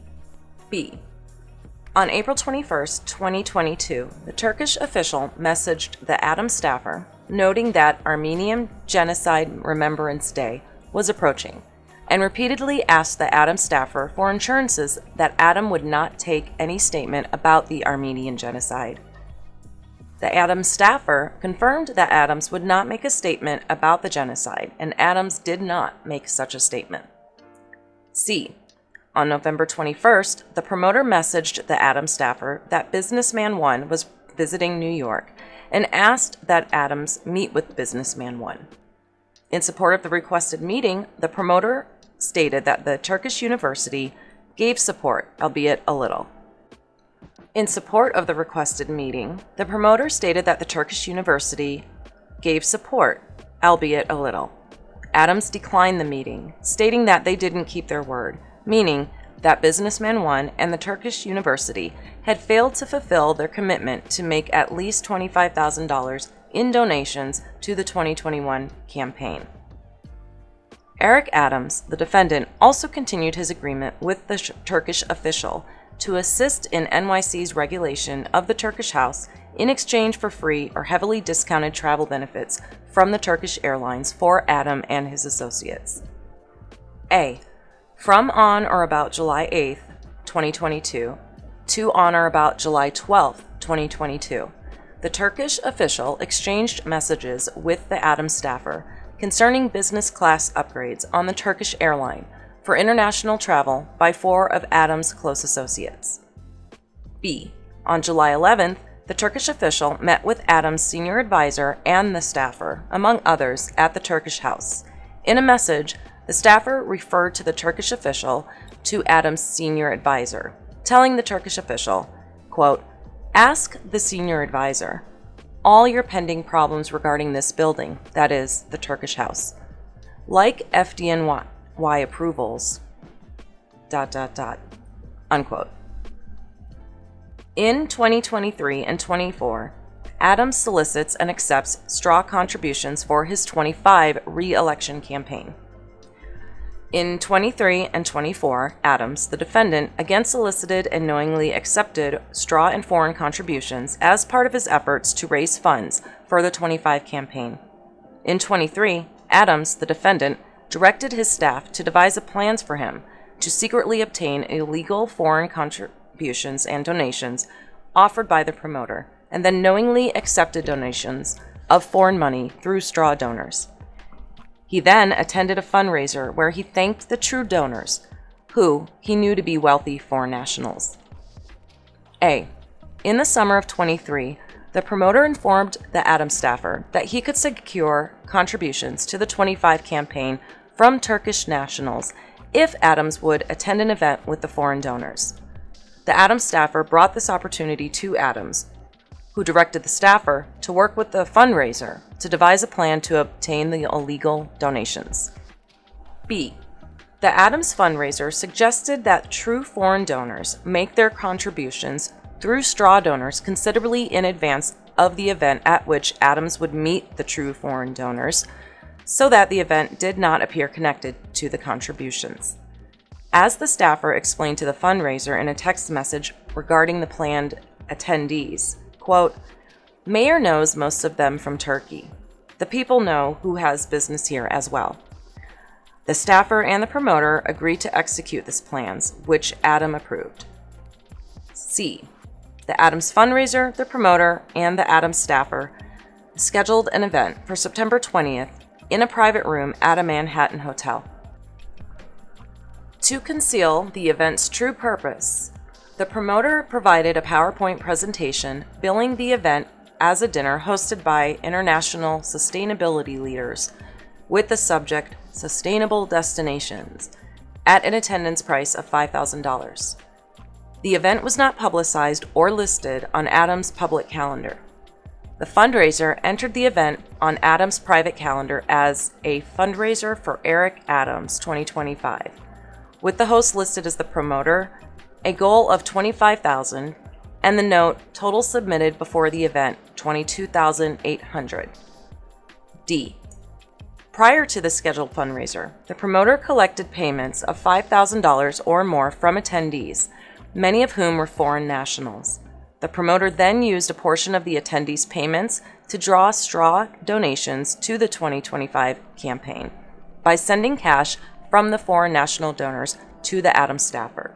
On April 21st, 2022, the Turkish official messaged the Adams staffer, noting that Armenian Genocide Remembrance Day was approaching, and repeatedly asked the Adams staffer for assurances that Adam would not take any statement about the Armenian genocide. The Adams staffer confirmed that Adams would not make a statement about the genocide, and Adams did not make such a statement. C. On November 21st, the promoter messaged the Adams staffer that Businessman 1 was visiting New York and asked that Adams meet with Businessman 1. In support of the requested meeting, the promoter stated that the Turkish University gave support, albeit a little. In support of the requested meeting, the promoter stated that the Turkish University gave support, albeit a little. Adams declined the meeting, stating that they didn't keep their word, meaning that Businessman 1 and the Turkish University had failed to fulfill their commitment to make at least $25,000 in donations to the 2021 campaign. Eric Adams, the defendant, also continued his agreement with the Turkish official to assist in NYC's regulation of the Turkish house in exchange for free or heavily discounted travel benefits from the Turkish Airlines for Adam and his associates. A. From on or about July 8, 2022, to on or about July 12, 2022, the Turkish official exchanged messages with the Adams staffer concerning business class upgrades on the Turkish airline for international travel by 4 of Adams' close associates. B. On July 11th, the Turkish official met with Adams' senior advisor and the staffer, among others, at the Turkish house. In a message, the staffer referred to the Turkish official to Adams' senior advisor, telling the Turkish official, quote, "Ask the senior advisor all your pending problems regarding this building, that is, the Turkish house. Like FDNY approvals, ... unquote. In 2023 and 24, Adams solicits and accepts straw contributions for his 25 re-election campaign. In 23 and 24, Adams, the defendant, again solicited and knowingly accepted straw and foreign contributions as part of his efforts to raise funds for the 25 campaign. In 23, Adams, the defendant, directed his staff to devise plans for him to secretly obtain illegal foreign contributions and donations offered by the promoter, and then knowingly accepted donations of foreign money through straw donors. He then attended a fundraiser where he thanked the true donors, who he knew to be wealthy foreign nationals. A. In the summer of 23, the promoter informed the Adams staffer that he could secure contributions to the 25 campaign from Turkish nationals if Adams would attend an event with the foreign donors. The Adams staffer brought this opportunity to Adams, who directed the staffer to work with the fundraiser to devise a plan to obtain the illegal donations. B. The Adams fundraiser suggested that true foreign donors make their contributions through straw donors considerably in advance of the event at which Adams would meet the true foreign donors, so that the event did not appear connected to the contributions. As the staffer explained to the fundraiser in a text message regarding the planned attendees, quote, "Mayor knows most of them from Turkey. The people know who has business here as well." The staffer and the promoter agreed to execute these plans, which Adam approved. C. The Adams fundraiser, the promoter, and the Adams staffer scheduled an event for September 20th in a private room at a Manhattan hotel. To conceal the event's true purpose, the promoter provided a PowerPoint presentation billing the event as a dinner hosted by international sustainability leaders with the subject Sustainable Destinations at an attendance price of $5,000. The event was not publicized or listed on Adams' public calendar. The fundraiser entered the event on Adams' private calendar as a fundraiser for Eric Adams 2025, with the host listed as the promoter, a goal of $25,000, and the note total submitted before the event $22,800. D. Prior to the scheduled fundraiser, the promoter collected payments of $5,000 or more from attendees, many of whom were foreign nationals. The promoter then used a portion of the attendees' payments to draw straw donations to the 2025 campaign by sending cash from the foreign national donors to the Adams staffer.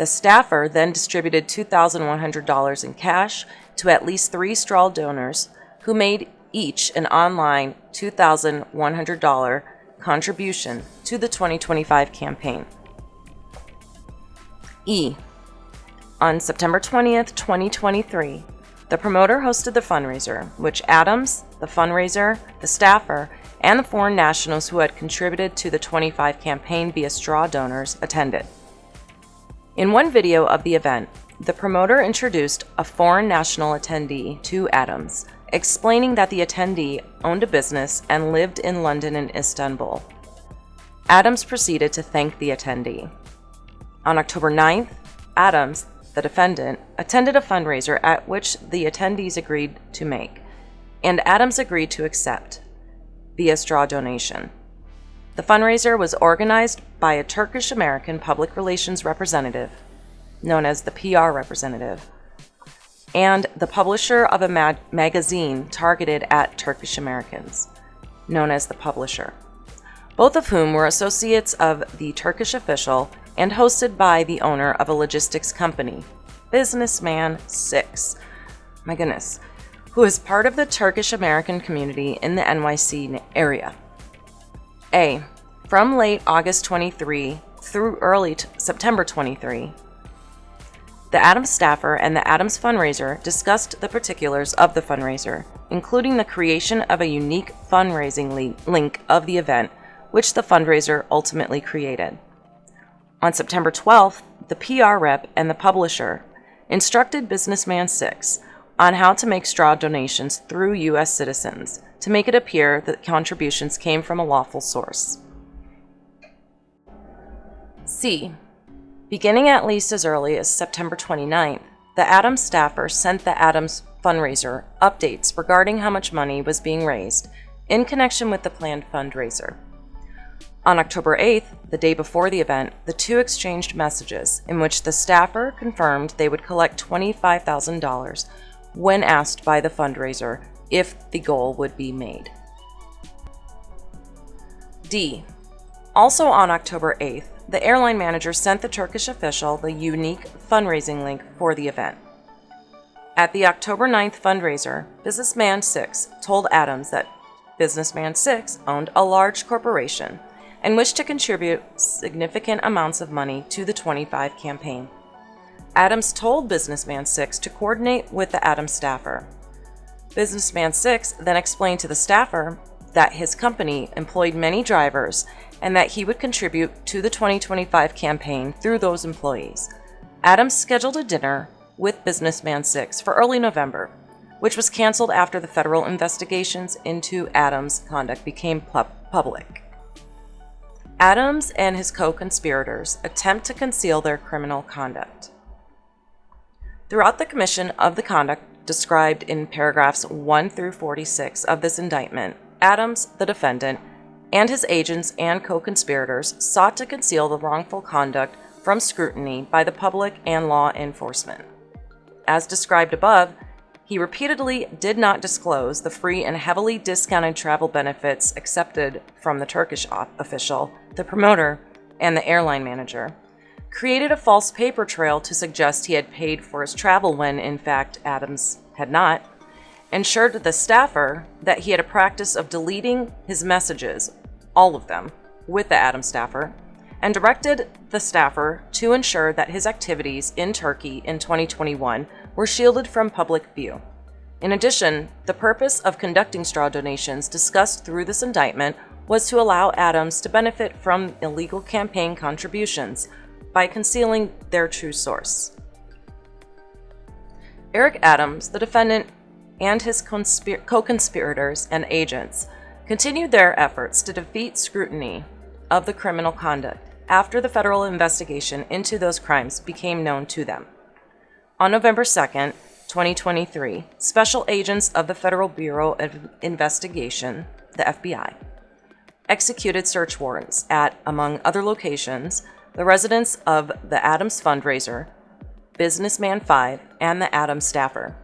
The staffer then distributed $2,100 in cash to at least 3 straw donors who made each an online $2,100 contribution to the 2025 campaign. E. On September 20th, 2023, the promoter hosted the fundraiser, which Adams, the fundraiser, the staffer, and the foreign nationals who had contributed to the 25 campaign via straw donors attended. In one video of the event, the promoter introduced a foreign national attendee to Adams, explaining that the attendee owned a business and lived in London and Istanbul. Adams proceeded to thank the attendee. On October 9th, Adams, the defendant, attended a fundraiser at which the attendees agreed to make, and Adams agreed to accept, via straw donation. The fundraiser was organized by a Turkish-American public relations representative, known as the PR representative, and the publisher of a magazine targeted at Turkish Americans, known as the publisher, both of whom were associates of the Turkish official and hosted by the owner of a logistics company, Businessman 6, my goodness, who is part of the Turkish American community in the NYC area. A. From late August 23 through early September 23, the Adams staffer and the Adams fundraiser discussed the particulars of the fundraiser, including the creation of a unique fundraising link of the event, which the fundraiser ultimately created. On September 12th, the PR rep and the publisher instructed Businessman 6 on how to make straw donations through U.S. citizens to make it appear that contributions came from a lawful source. C. Beginning at least as early as September 29th, the Adams staffer sent the Adams fundraiser updates regarding how much money was being raised in connection with the planned fundraiser. On October 8th, the day before the event, the two exchanged messages in which the staffer confirmed they would collect $25,000 when asked by the fundraiser if the goal would be made. D. Also on October 8th, the airline manager sent the Turkish official the unique fundraising link for the event. At the October 9th fundraiser, Businessman 6 told Adams that Businessman 6 owned a large corporation and wished to contribute significant amounts of money to the 25 campaign. Adams told Businessman 6 to coordinate with the Adams staffer. Businessman 6 then explained to the staffer that his company employed many drivers and that he would contribute to the 2025 campaign through those employees. Adams scheduled a dinner with Businessman 6 for early November, which was canceled after the federal investigations into Adams' conduct became public. Adams and his co-conspirators attempt to conceal their criminal conduct. Throughout the commission of the conduct described in paragraphs 1 through 46 of this indictment, Adams, the defendant, and his agents and co-conspirators sought to conceal the wrongful conduct from scrutiny by the public and law enforcement. As described above, he repeatedly did not disclose the free and heavily discounted travel benefits accepted from the Turkish official, the promoter, and the airline manager, created a false paper trail to suggest he had paid for his travel when, in fact, Adams had not, ensured the staffer that he had a practice of deleting his messages, all of them, with the Adams staffer, and directed the staffer to ensure that his activities in Turkey in 2021 were shielded from public view. In addition, the purpose of conducting straw donations discussed through this indictment was to allow Adams to benefit from illegal campaign contributions by concealing their true source. Eric Adams, the defendant, and his co-conspirators and agents continued their efforts to defeat scrutiny of the criminal conduct after the federal investigation into those crimes became known to them. On November 2nd, 2023, special agents of the Federal Bureau of Investigation, the FBI, executed search warrants at, among other locations, the residence of the Adams fundraiser, Businessman 5, and the Adams staffer.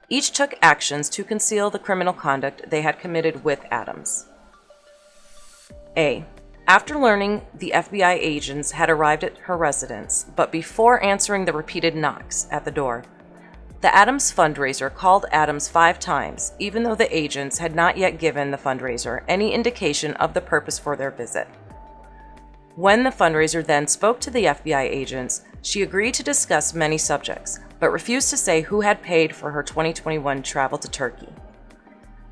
Each took actions to conceal the criminal conduct they had committed with Adams. A. After learning the FBI agents had arrived at her residence, but before answering the repeated knocks at the door, the Adams fundraiser called Adams 5 times, even though the agents had not yet given the fundraiser any indication of the purpose for their visit. When the fundraiser then spoke to the FBI agents, she agreed to discuss many subjects, but refused to say who had paid for her 2021 travel to Turkey.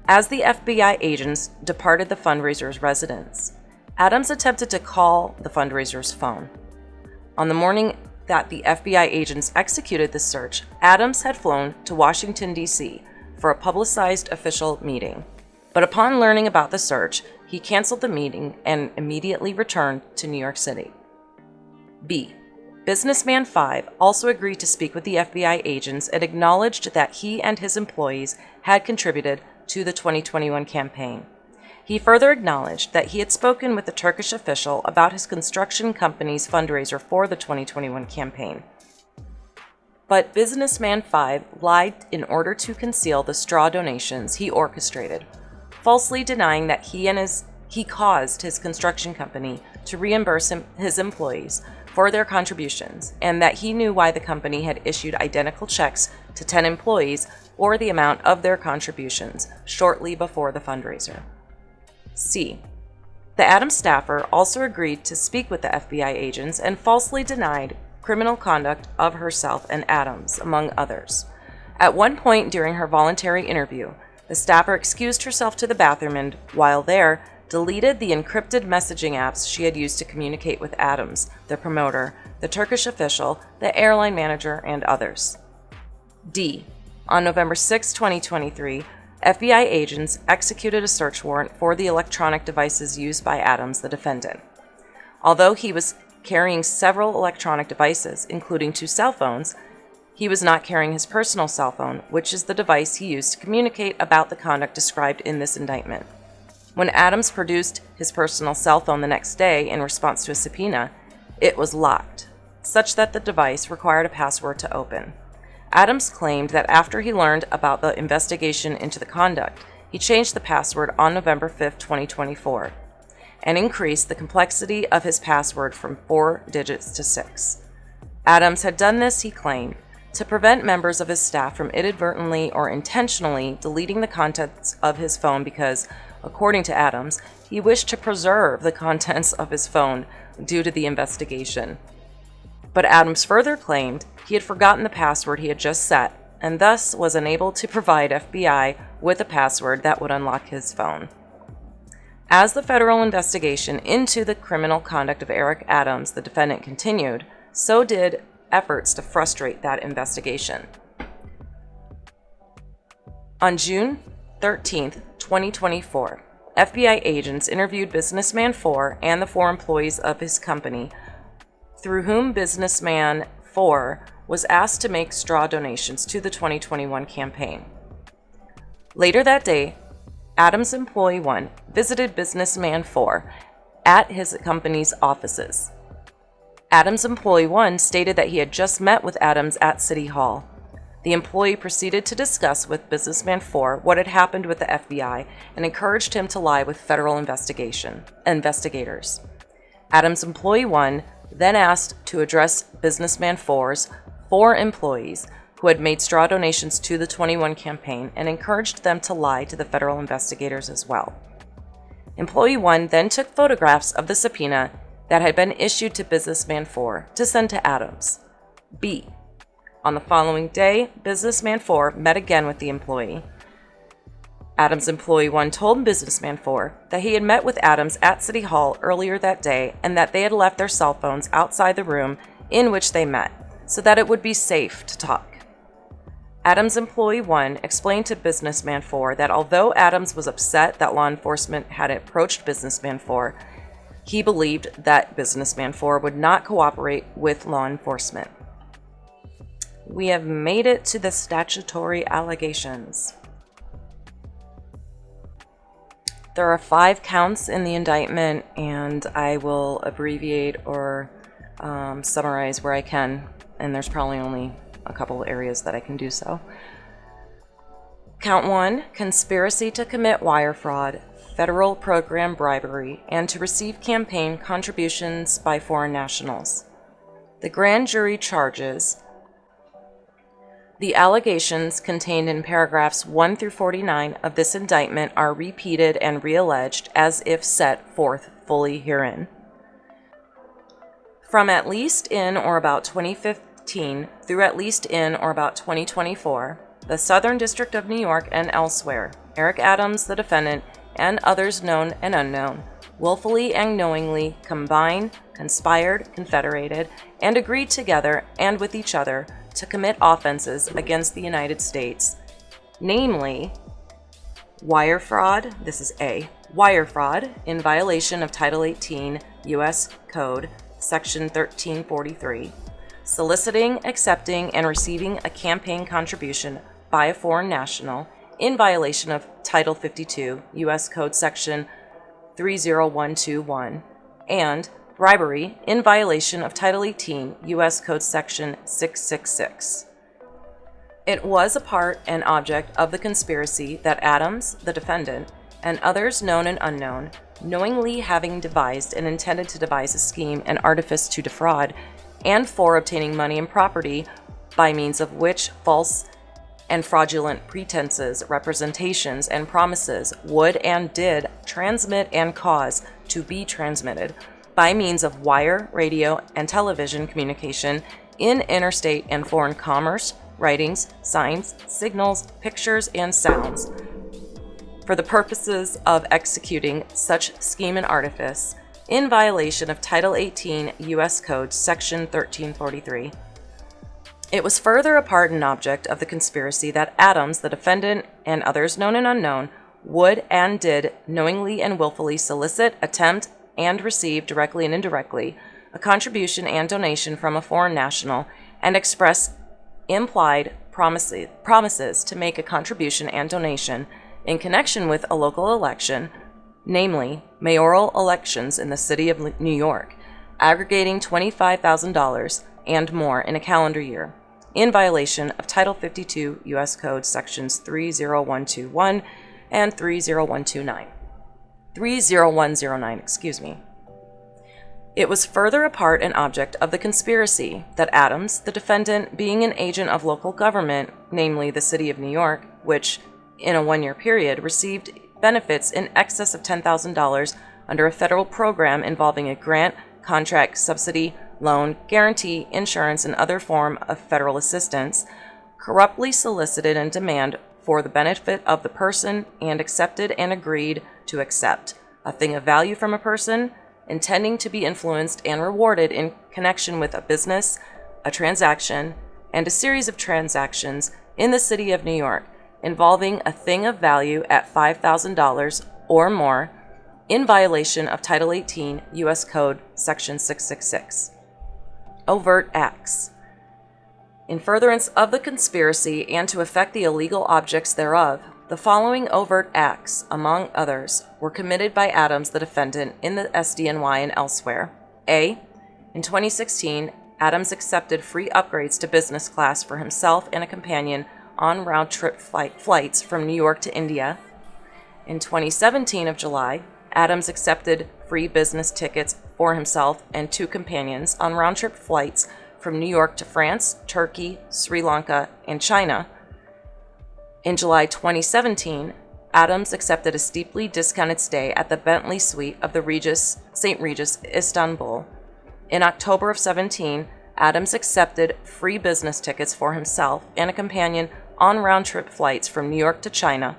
As the FBI agents departed the fundraiser's residence, Adams attempted to call the fundraiser's phone. On the morning that the FBI agents executed the search, Adams had flown to Washington, D.C. for a publicized official meeting. But upon learning about the search, he canceled the meeting and immediately returned to New York City. B. Businessman 5 also agreed to speak with the FBI agents and acknowledged that he and his employees had contributed to the 2021 campaign. He further acknowledged that he had spoken with a Turkish official about his construction company's fundraiser for the 2021 campaign. But Businessman 5 lied in order to conceal the straw donations he orchestrated, falsely denying that he caused his construction company to reimburse his employees for their contributions, and that he knew why the company had issued identical checks to 10 employees or the amount of their contributions shortly before the fundraiser. C. The Adams staffer also agreed to speak with the FBI agents and falsely denied criminal conduct of herself and Adams, among others. At one point during her voluntary interview, the staffer excused herself to the bathroom and, while there, deleted the encrypted messaging apps she had used to communicate with Adams, the promoter, the Turkish official, the airline manager, and others. D. On November 6, 2023, FBI agents executed a search warrant for the electronic devices used by Adams, the defendant. Although he was carrying several electronic devices, including 2 cell phones, he was not carrying his personal cell phone, which is the device he used to communicate about the conduct described in this indictment. When Adams produced his personal cell phone the next day in response to a subpoena, it was locked, such that the device required a password to open. Adams claimed that after he learned about the investigation into the conduct, he changed the password on November 5, 2024, and increased the complexity of his password from 4 digits to 6. Adams had done this, he claimed, to prevent members of his staff from inadvertently or intentionally deleting the contents of his phone because, according to Adams, he wished to preserve the contents of his phone due to the investigation. But Adams further claimed he had forgotten the password he had just set, and thus was unable to provide FBI with a password that would unlock his phone. As the federal investigation into the criminal conduct of Eric Adams, the defendant, continued, so did efforts to frustrate that investigation. On June 13, 2024, FBI agents interviewed Businessman 4 and the 4 employees of his company, through whom Businessman 4 was asked to make straw donations to the 2021 campaign. Later that day, Adams Employee 1 visited Businessman 4 at his company's offices. Adams Employee 1 stated that he had just met with Adams at City Hall. The employee proceeded to discuss with Businessman 4 what had happened with the FBI and encouraged him to lie with federal investigators. Adams Employee 1 then asked to address Businessman 4's 4 employees who had made straw donations to the 21 campaign and encouraged them to lie to the federal investigators as well. Employee 1 then took photographs of the subpoena that had been issued to Businessman 4 to send to Adams. B. On the following day, Businessman 4 met again with the employee. Adams Employee 1 told Businessman 4 that he had met with Adams at City Hall earlier that day and that they had left their cell phones outside the room in which they met, so that it would be safe to talk. Adams Employee 1 explained to Businessman 4 that although Adams was upset that law enforcement had approached Businessman 4, he believed that Businessman 4 would not cooperate with law enforcement. We have made it to the statutory allegations. There are 5 counts in the indictment, and I will abbreviate or summarize where I can, and there's probably only a couple areas that I can do so. Count 1, conspiracy to commit wire fraud, federal program bribery and to receive campaign contributions by foreign nationals. The grand jury charges the allegations contained in paragraphs 1 through 49 of this indictment are repeated and realleged as if set forth fully herein. From at least in or about 2015 through at least in or about 2024, the Southern District of New York and elsewhere, Eric Adams, the defendant, and others known and unknown, willfully and knowingly combined, conspired, confederated, and agreed together and with each other to commit offenses against the United States, namely wire fraud, this is A, wire fraud in violation of Title 18 U.S. Code, Section 1343, soliciting, accepting, and receiving a campaign contribution by a foreign national in violation of Title 52 U.S. Code, Section 30121, and bribery in violation of Title 18 U.S. Code Section 666. It was a part and object of the conspiracy that Adams, the defendant, and others known and unknown, knowingly having devised and intended to devise a scheme and artifice to defraud, and for obtaining money and property by means of which false and fraudulent pretenses, representations, and promises would and did transmit and cause to be transmitted by means of wire, radio, and television communication in interstate and foreign commerce, writings, signs, signals, pictures, and sounds, for the purposes of executing such scheme and artifice in violation of Title 18 U.S. Code, Section 1343. It was further a part and object of the conspiracy that Adams, the defendant, and others known and unknown, would and did knowingly and willfully solicit, attempt, and receive directly and indirectly a contribution and donation from a foreign national and express implied promises to make a contribution and donation in connection with a local election, namely mayoral elections in the city of New York, aggregating $25,000 and more in a calendar year, in violation of Title 52 U.S. Code Sections 30121 and 30109, It was further a part and object of the conspiracy that Adams, the defendant, being an agent of local government, namely the city of New York, which, in a one-year period, received benefits in excess of $10,000 under a federal program involving a grant, contract, subsidy, loan, guarantee, insurance, and other form of federal assistance, corruptly solicited and demand for the benefit of the person and accepted and agreed to accept a thing of value from a person, intending to be influenced and rewarded in connection with a business, a transaction, and a series of transactions in the city of New York involving a thing of value at $5,000 or more in violation of Title 18 U.S. Code Section 666. Overt acts. In furtherance of the conspiracy and to effect the illegal objects thereof, the following overt acts, among others, were committed by Adams, the defendant, in the SDNY and elsewhere. A. In 2016, Adams accepted free upgrades to business class for himself and a companion on round-trip flights from New York to India. In 2017 of July, Adams accepted free business tickets for himself and two companions on round-trip flights from New York to France, Turkey, Sri Lanka, and China. In July 2017, Adams accepted a steeply discounted stay at the Bentley Suite of the St. Regis, Istanbul. In October of 17, Adams accepted free business tickets for himself and a companion on round-trip flights from New York to China.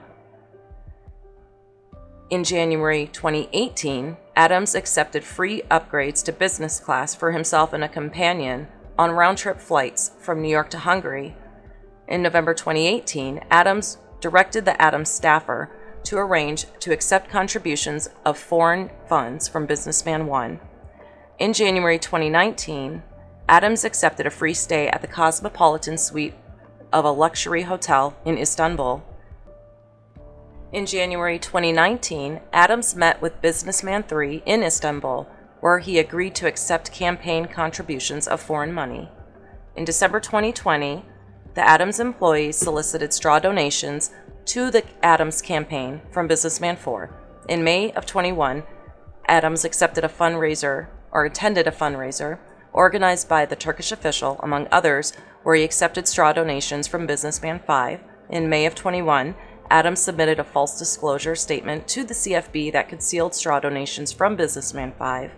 In January 2018, Adams accepted free upgrades to business class for himself and a companion on round-trip flights from New York to Hungary. In November 2018, Adams directed the Adams staffer to arrange to accept contributions of foreign funds from businessman 1. In January 2019, Adams accepted a free stay at the Cosmopolitan Suite of a luxury hotel in Istanbul. In January 2019, Adams met with businessman 3 in Istanbul, where he agreed to accept campaign contributions of foreign money. In December 2020, the Adams employees solicited straw donations to the Adams campaign from businessman 4, In May of 21, Adams accepted a fundraiser, or attended a fundraiser, organized by the Turkish official, among others, where he accepted straw donations from Businessman 5. In May of 21, Adams submitted a false disclosure statement to the CFB that concealed straw donations from Businessman 5.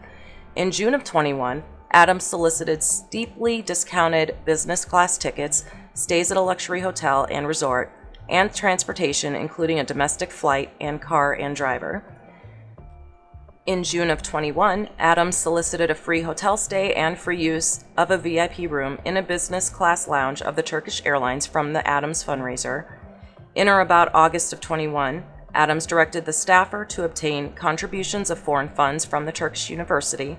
In June of 21, Adams solicited steeply discounted business class tickets, stays at a luxury hotel and resort, and transportation, including a domestic flight and car and driver. In June of 21, Adams solicited a free hotel stay and free use of a VIP room in a business class lounge of the Turkish Airlines from the Adams fundraiser. In or about August of 21, Adams directed the staffer to obtain contributions of foreign funds from the Turkish University.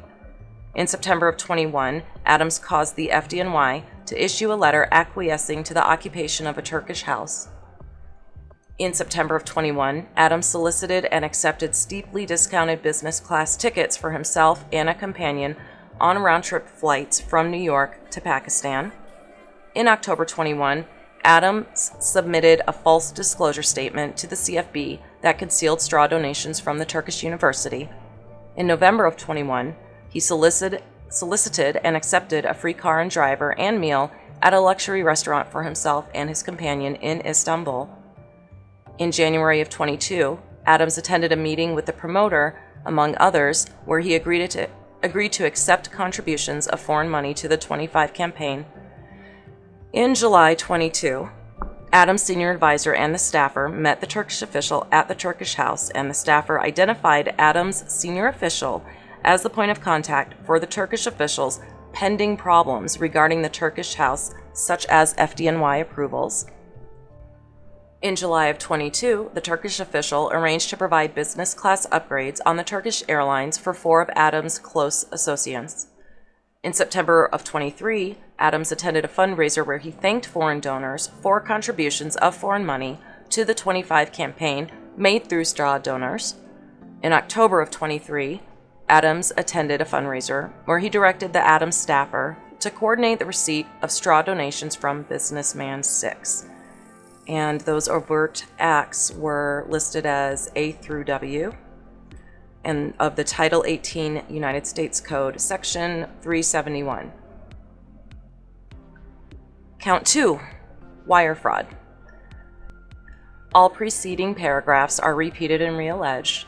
In September of 21, Adams caused the FDNY to issue a letter acquiescing to the occupation of a Turkish house. In September of 21, Adams solicited and accepted steeply discounted business class tickets for himself and a companion on round-trip flights from New York to Pakistan. In October 21, Adams submitted a false disclosure statement to the CFB that concealed straw donations from the Turkish University. In November of 21, he solicited and accepted a free car and driver and meal at a luxury restaurant for himself and his companion in Istanbul. In January of 22, Adams attended a meeting with the promoter, among others, where he agreed to accept contributions of foreign money to the 25 campaign. In July 22, Adams' senior advisor and the staffer met the Turkish official at the Turkish house, and the staffer identified Adams' senior official as the point of contact for the Turkish officials' pending problems regarding the Turkish house, such as FDNY approvals. In July of 22, the Turkish official arranged to provide business class upgrades on the Turkish Airlines for 4 of Adams' close associates. In September of 23, Adams attended a fundraiser where he thanked foreign donors for contributions of foreign money to the 25 campaign made through straw donors. In October of 23, Adams attended a fundraiser where he directed the Adams staffer to coordinate the receipt of straw donations from Businessman 6. And those overt acts were listed as A through W, and of the Title 18 United States Code, Section 371. Count 2, wire fraud. All preceding paragraphs are repeated and realleged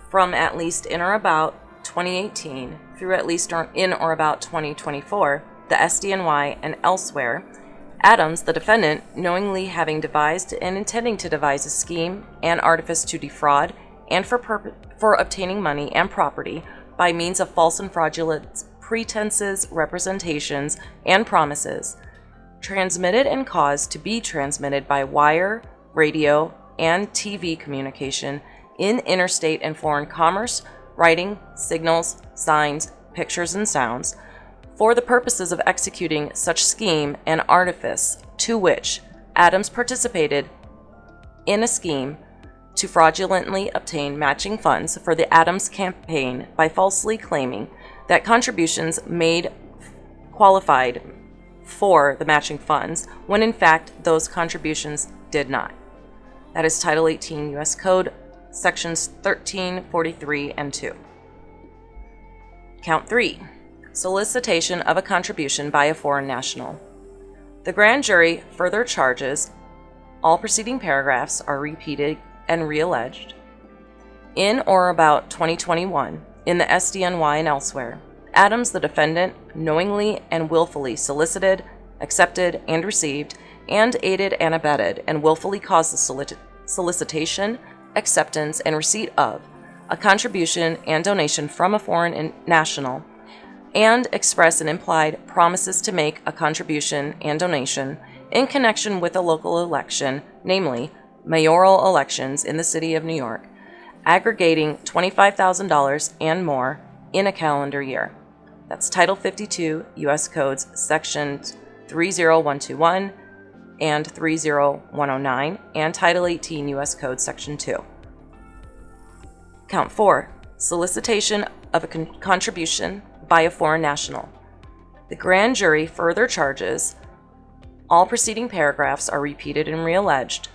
from at least in or about 2018 through at least in or about 2024, the SDNY and elsewhere. Adams, the defendant, knowingly having devised and intending to devise a scheme and artifice to defraud and for obtaining money and property by means of false and fraudulent pretenses, representations, and promises, transmitted and caused to be transmitted by wire, radio, and TV communication in interstate and foreign commerce, writing, signals, signs, pictures, and sounds, for the purposes of executing such scheme and artifice to which Adams participated in a scheme to fraudulently obtain matching funds for the Adams campaign by falsely claiming that contributions made qualified for the matching funds when in fact those contributions did not. That is Title 18 U.S. Code, Sections 13, 43, and 2. Count 3. Solicitation of a contribution by a foreign national. The grand jury further charges all preceding paragraphs are repeated and realleged. In or about 2021, in the SDNY and elsewhere, Adams, the defendant, knowingly and willfully solicited, accepted, and received, and aided and abetted, and willfully caused the solicitation, acceptance, and receipt of a contribution and donation from a foreign national, and express and implied promises to make a contribution and donation in connection with a local election, namely mayoral elections in the city of New York, aggregating $25,000 and more in a calendar year. That's Title 52 U.S. Codes, Sections 30121 and 30109, and Title 18 U.S. Code, Section 2. Count 4. Solicitation of a contribution by a foreign national. The grand jury further charges all preceding paragraphs are repeated and realleged.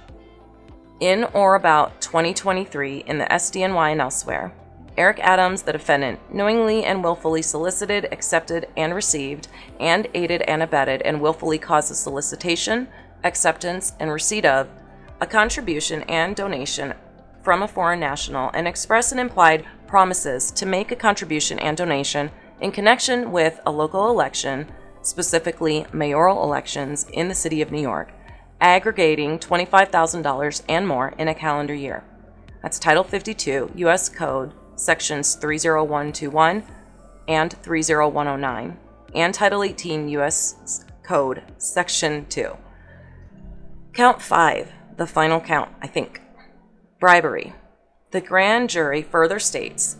in or about 2023 in the SDNY and elsewhere. Eric Adams, the defendant, knowingly and willfully solicited, accepted, and received, and aided and abetted, and willfully caused the solicitation, acceptance, and receipt of a contribution and donation from a foreign national, and express and implied promises to make a contribution and donation in connection with a local election, specifically mayoral elections in the city of New York, aggregating $25,000 and more in a calendar year. That's Title 52, U.S. Code, Sections 30121 and 30109, and Title 18, U.S. Code, Section 2. Count 5, the final count, I think. Bribery. The grand jury further states,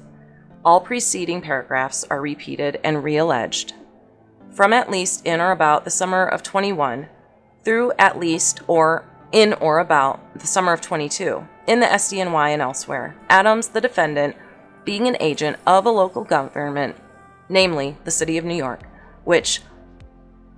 all preceding paragraphs are repeated and re-alleged. From at least in or about the summer of 21 through at least or in or about the summer of 22 in the SDNY and elsewhere, Adams, the defendant, being an agent of a local government, namely the City of New York, which,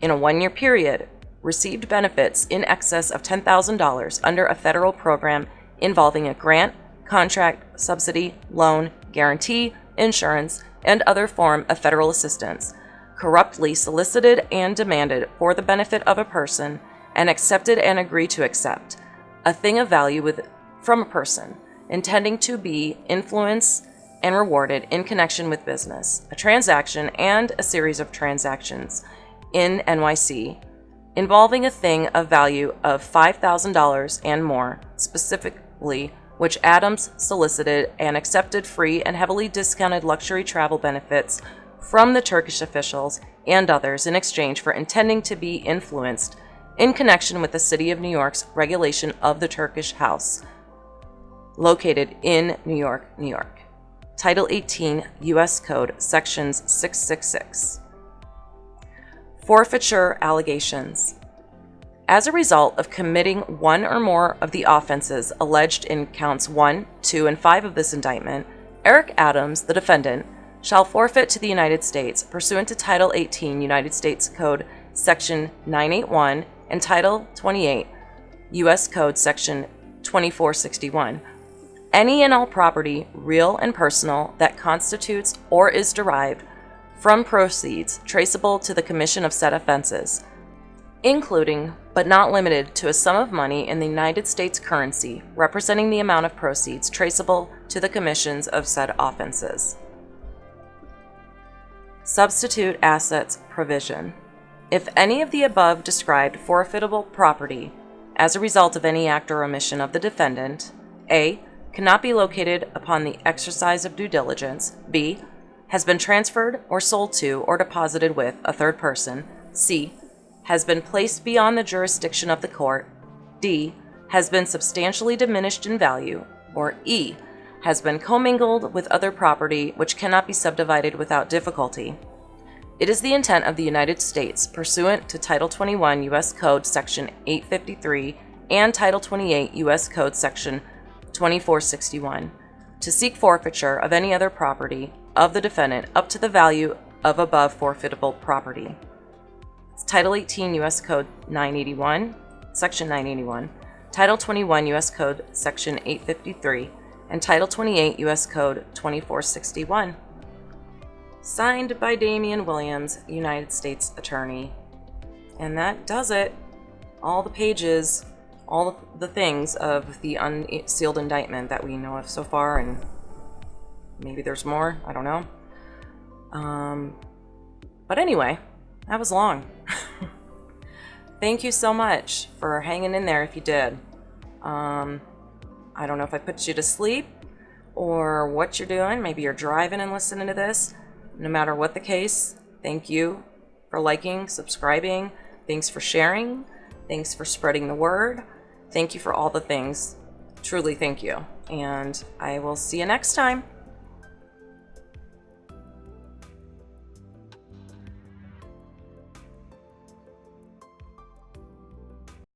in a one-year period, received benefits in excess of $10,000 under a federal program involving a grant, contract, subsidy, loan, guarantee, insurance, and other form of federal assistance, corruptly solicited and demanded for the benefit of a person, and accepted and agreed to accept a thing of value from a person, intending to be influenced and rewarded in connection with business, a transaction and a series of transactions in NYC involving a thing of value of $5,000 and more, specifically which Adams solicited and accepted free and heavily discounted luxury travel benefits from the Turkish officials and others in exchange for intending to be influenced in connection with the City of New York's regulation of the Turkish House, located in New York, New York. Title 18, U.S. Code, Sections 666. Forfeiture allegations. As a result of committing one or more of the offenses alleged in counts 1, 2, and 5 of this indictment, Eric Adams, the defendant, shall forfeit to the United States, pursuant to Title 18, United States Code, Section 981, and Title 28, U.S. Code, Section 2461, any and all property, real and personal, that constitutes or is derived from proceeds traceable to the commission of said offenses, including but not limited to a sum of money in the United States currency representing the amount of proceeds traceable to the commissions of said offenses. Substitute assets provision. If any of the above described forfeitable property, as a result of any act or omission of the defendant, A, cannot be located upon the exercise of due diligence, B, has been transferred or sold to or deposited with a third person, C, has been placed beyond the jurisdiction of the court, D, has been substantially diminished in value, or E, has been commingled with other property which cannot be subdivided without difficulty. It is the intent of the United States, pursuant to Title 21 U.S. Code Section 853 and Title 28 U.S. Code Section 2461, to seek forfeiture of any other property of the defendant up to the value of above forfeitable property. It's Title 18 U.S. Code 981, Section 981, Title 21 U.S. Code Section 853, and Title 28 U.S. Code 2461. Signed by Damian Williams, United States Attorney. And that does it. All the pages, all of the things of the unsealed indictment that we know of so far, and maybe there's more, I don't know. But anyway, that was long. Thank you so much for hanging in there if you did. I don't know if I put you to sleep or what you're doing. Maybe you're driving and listening to this. No matter what the case, thank you for liking, subscribing. Thanks for sharing. Thanks for spreading the word. Thank you for all the things. Truly, thank you. And I will see you next time.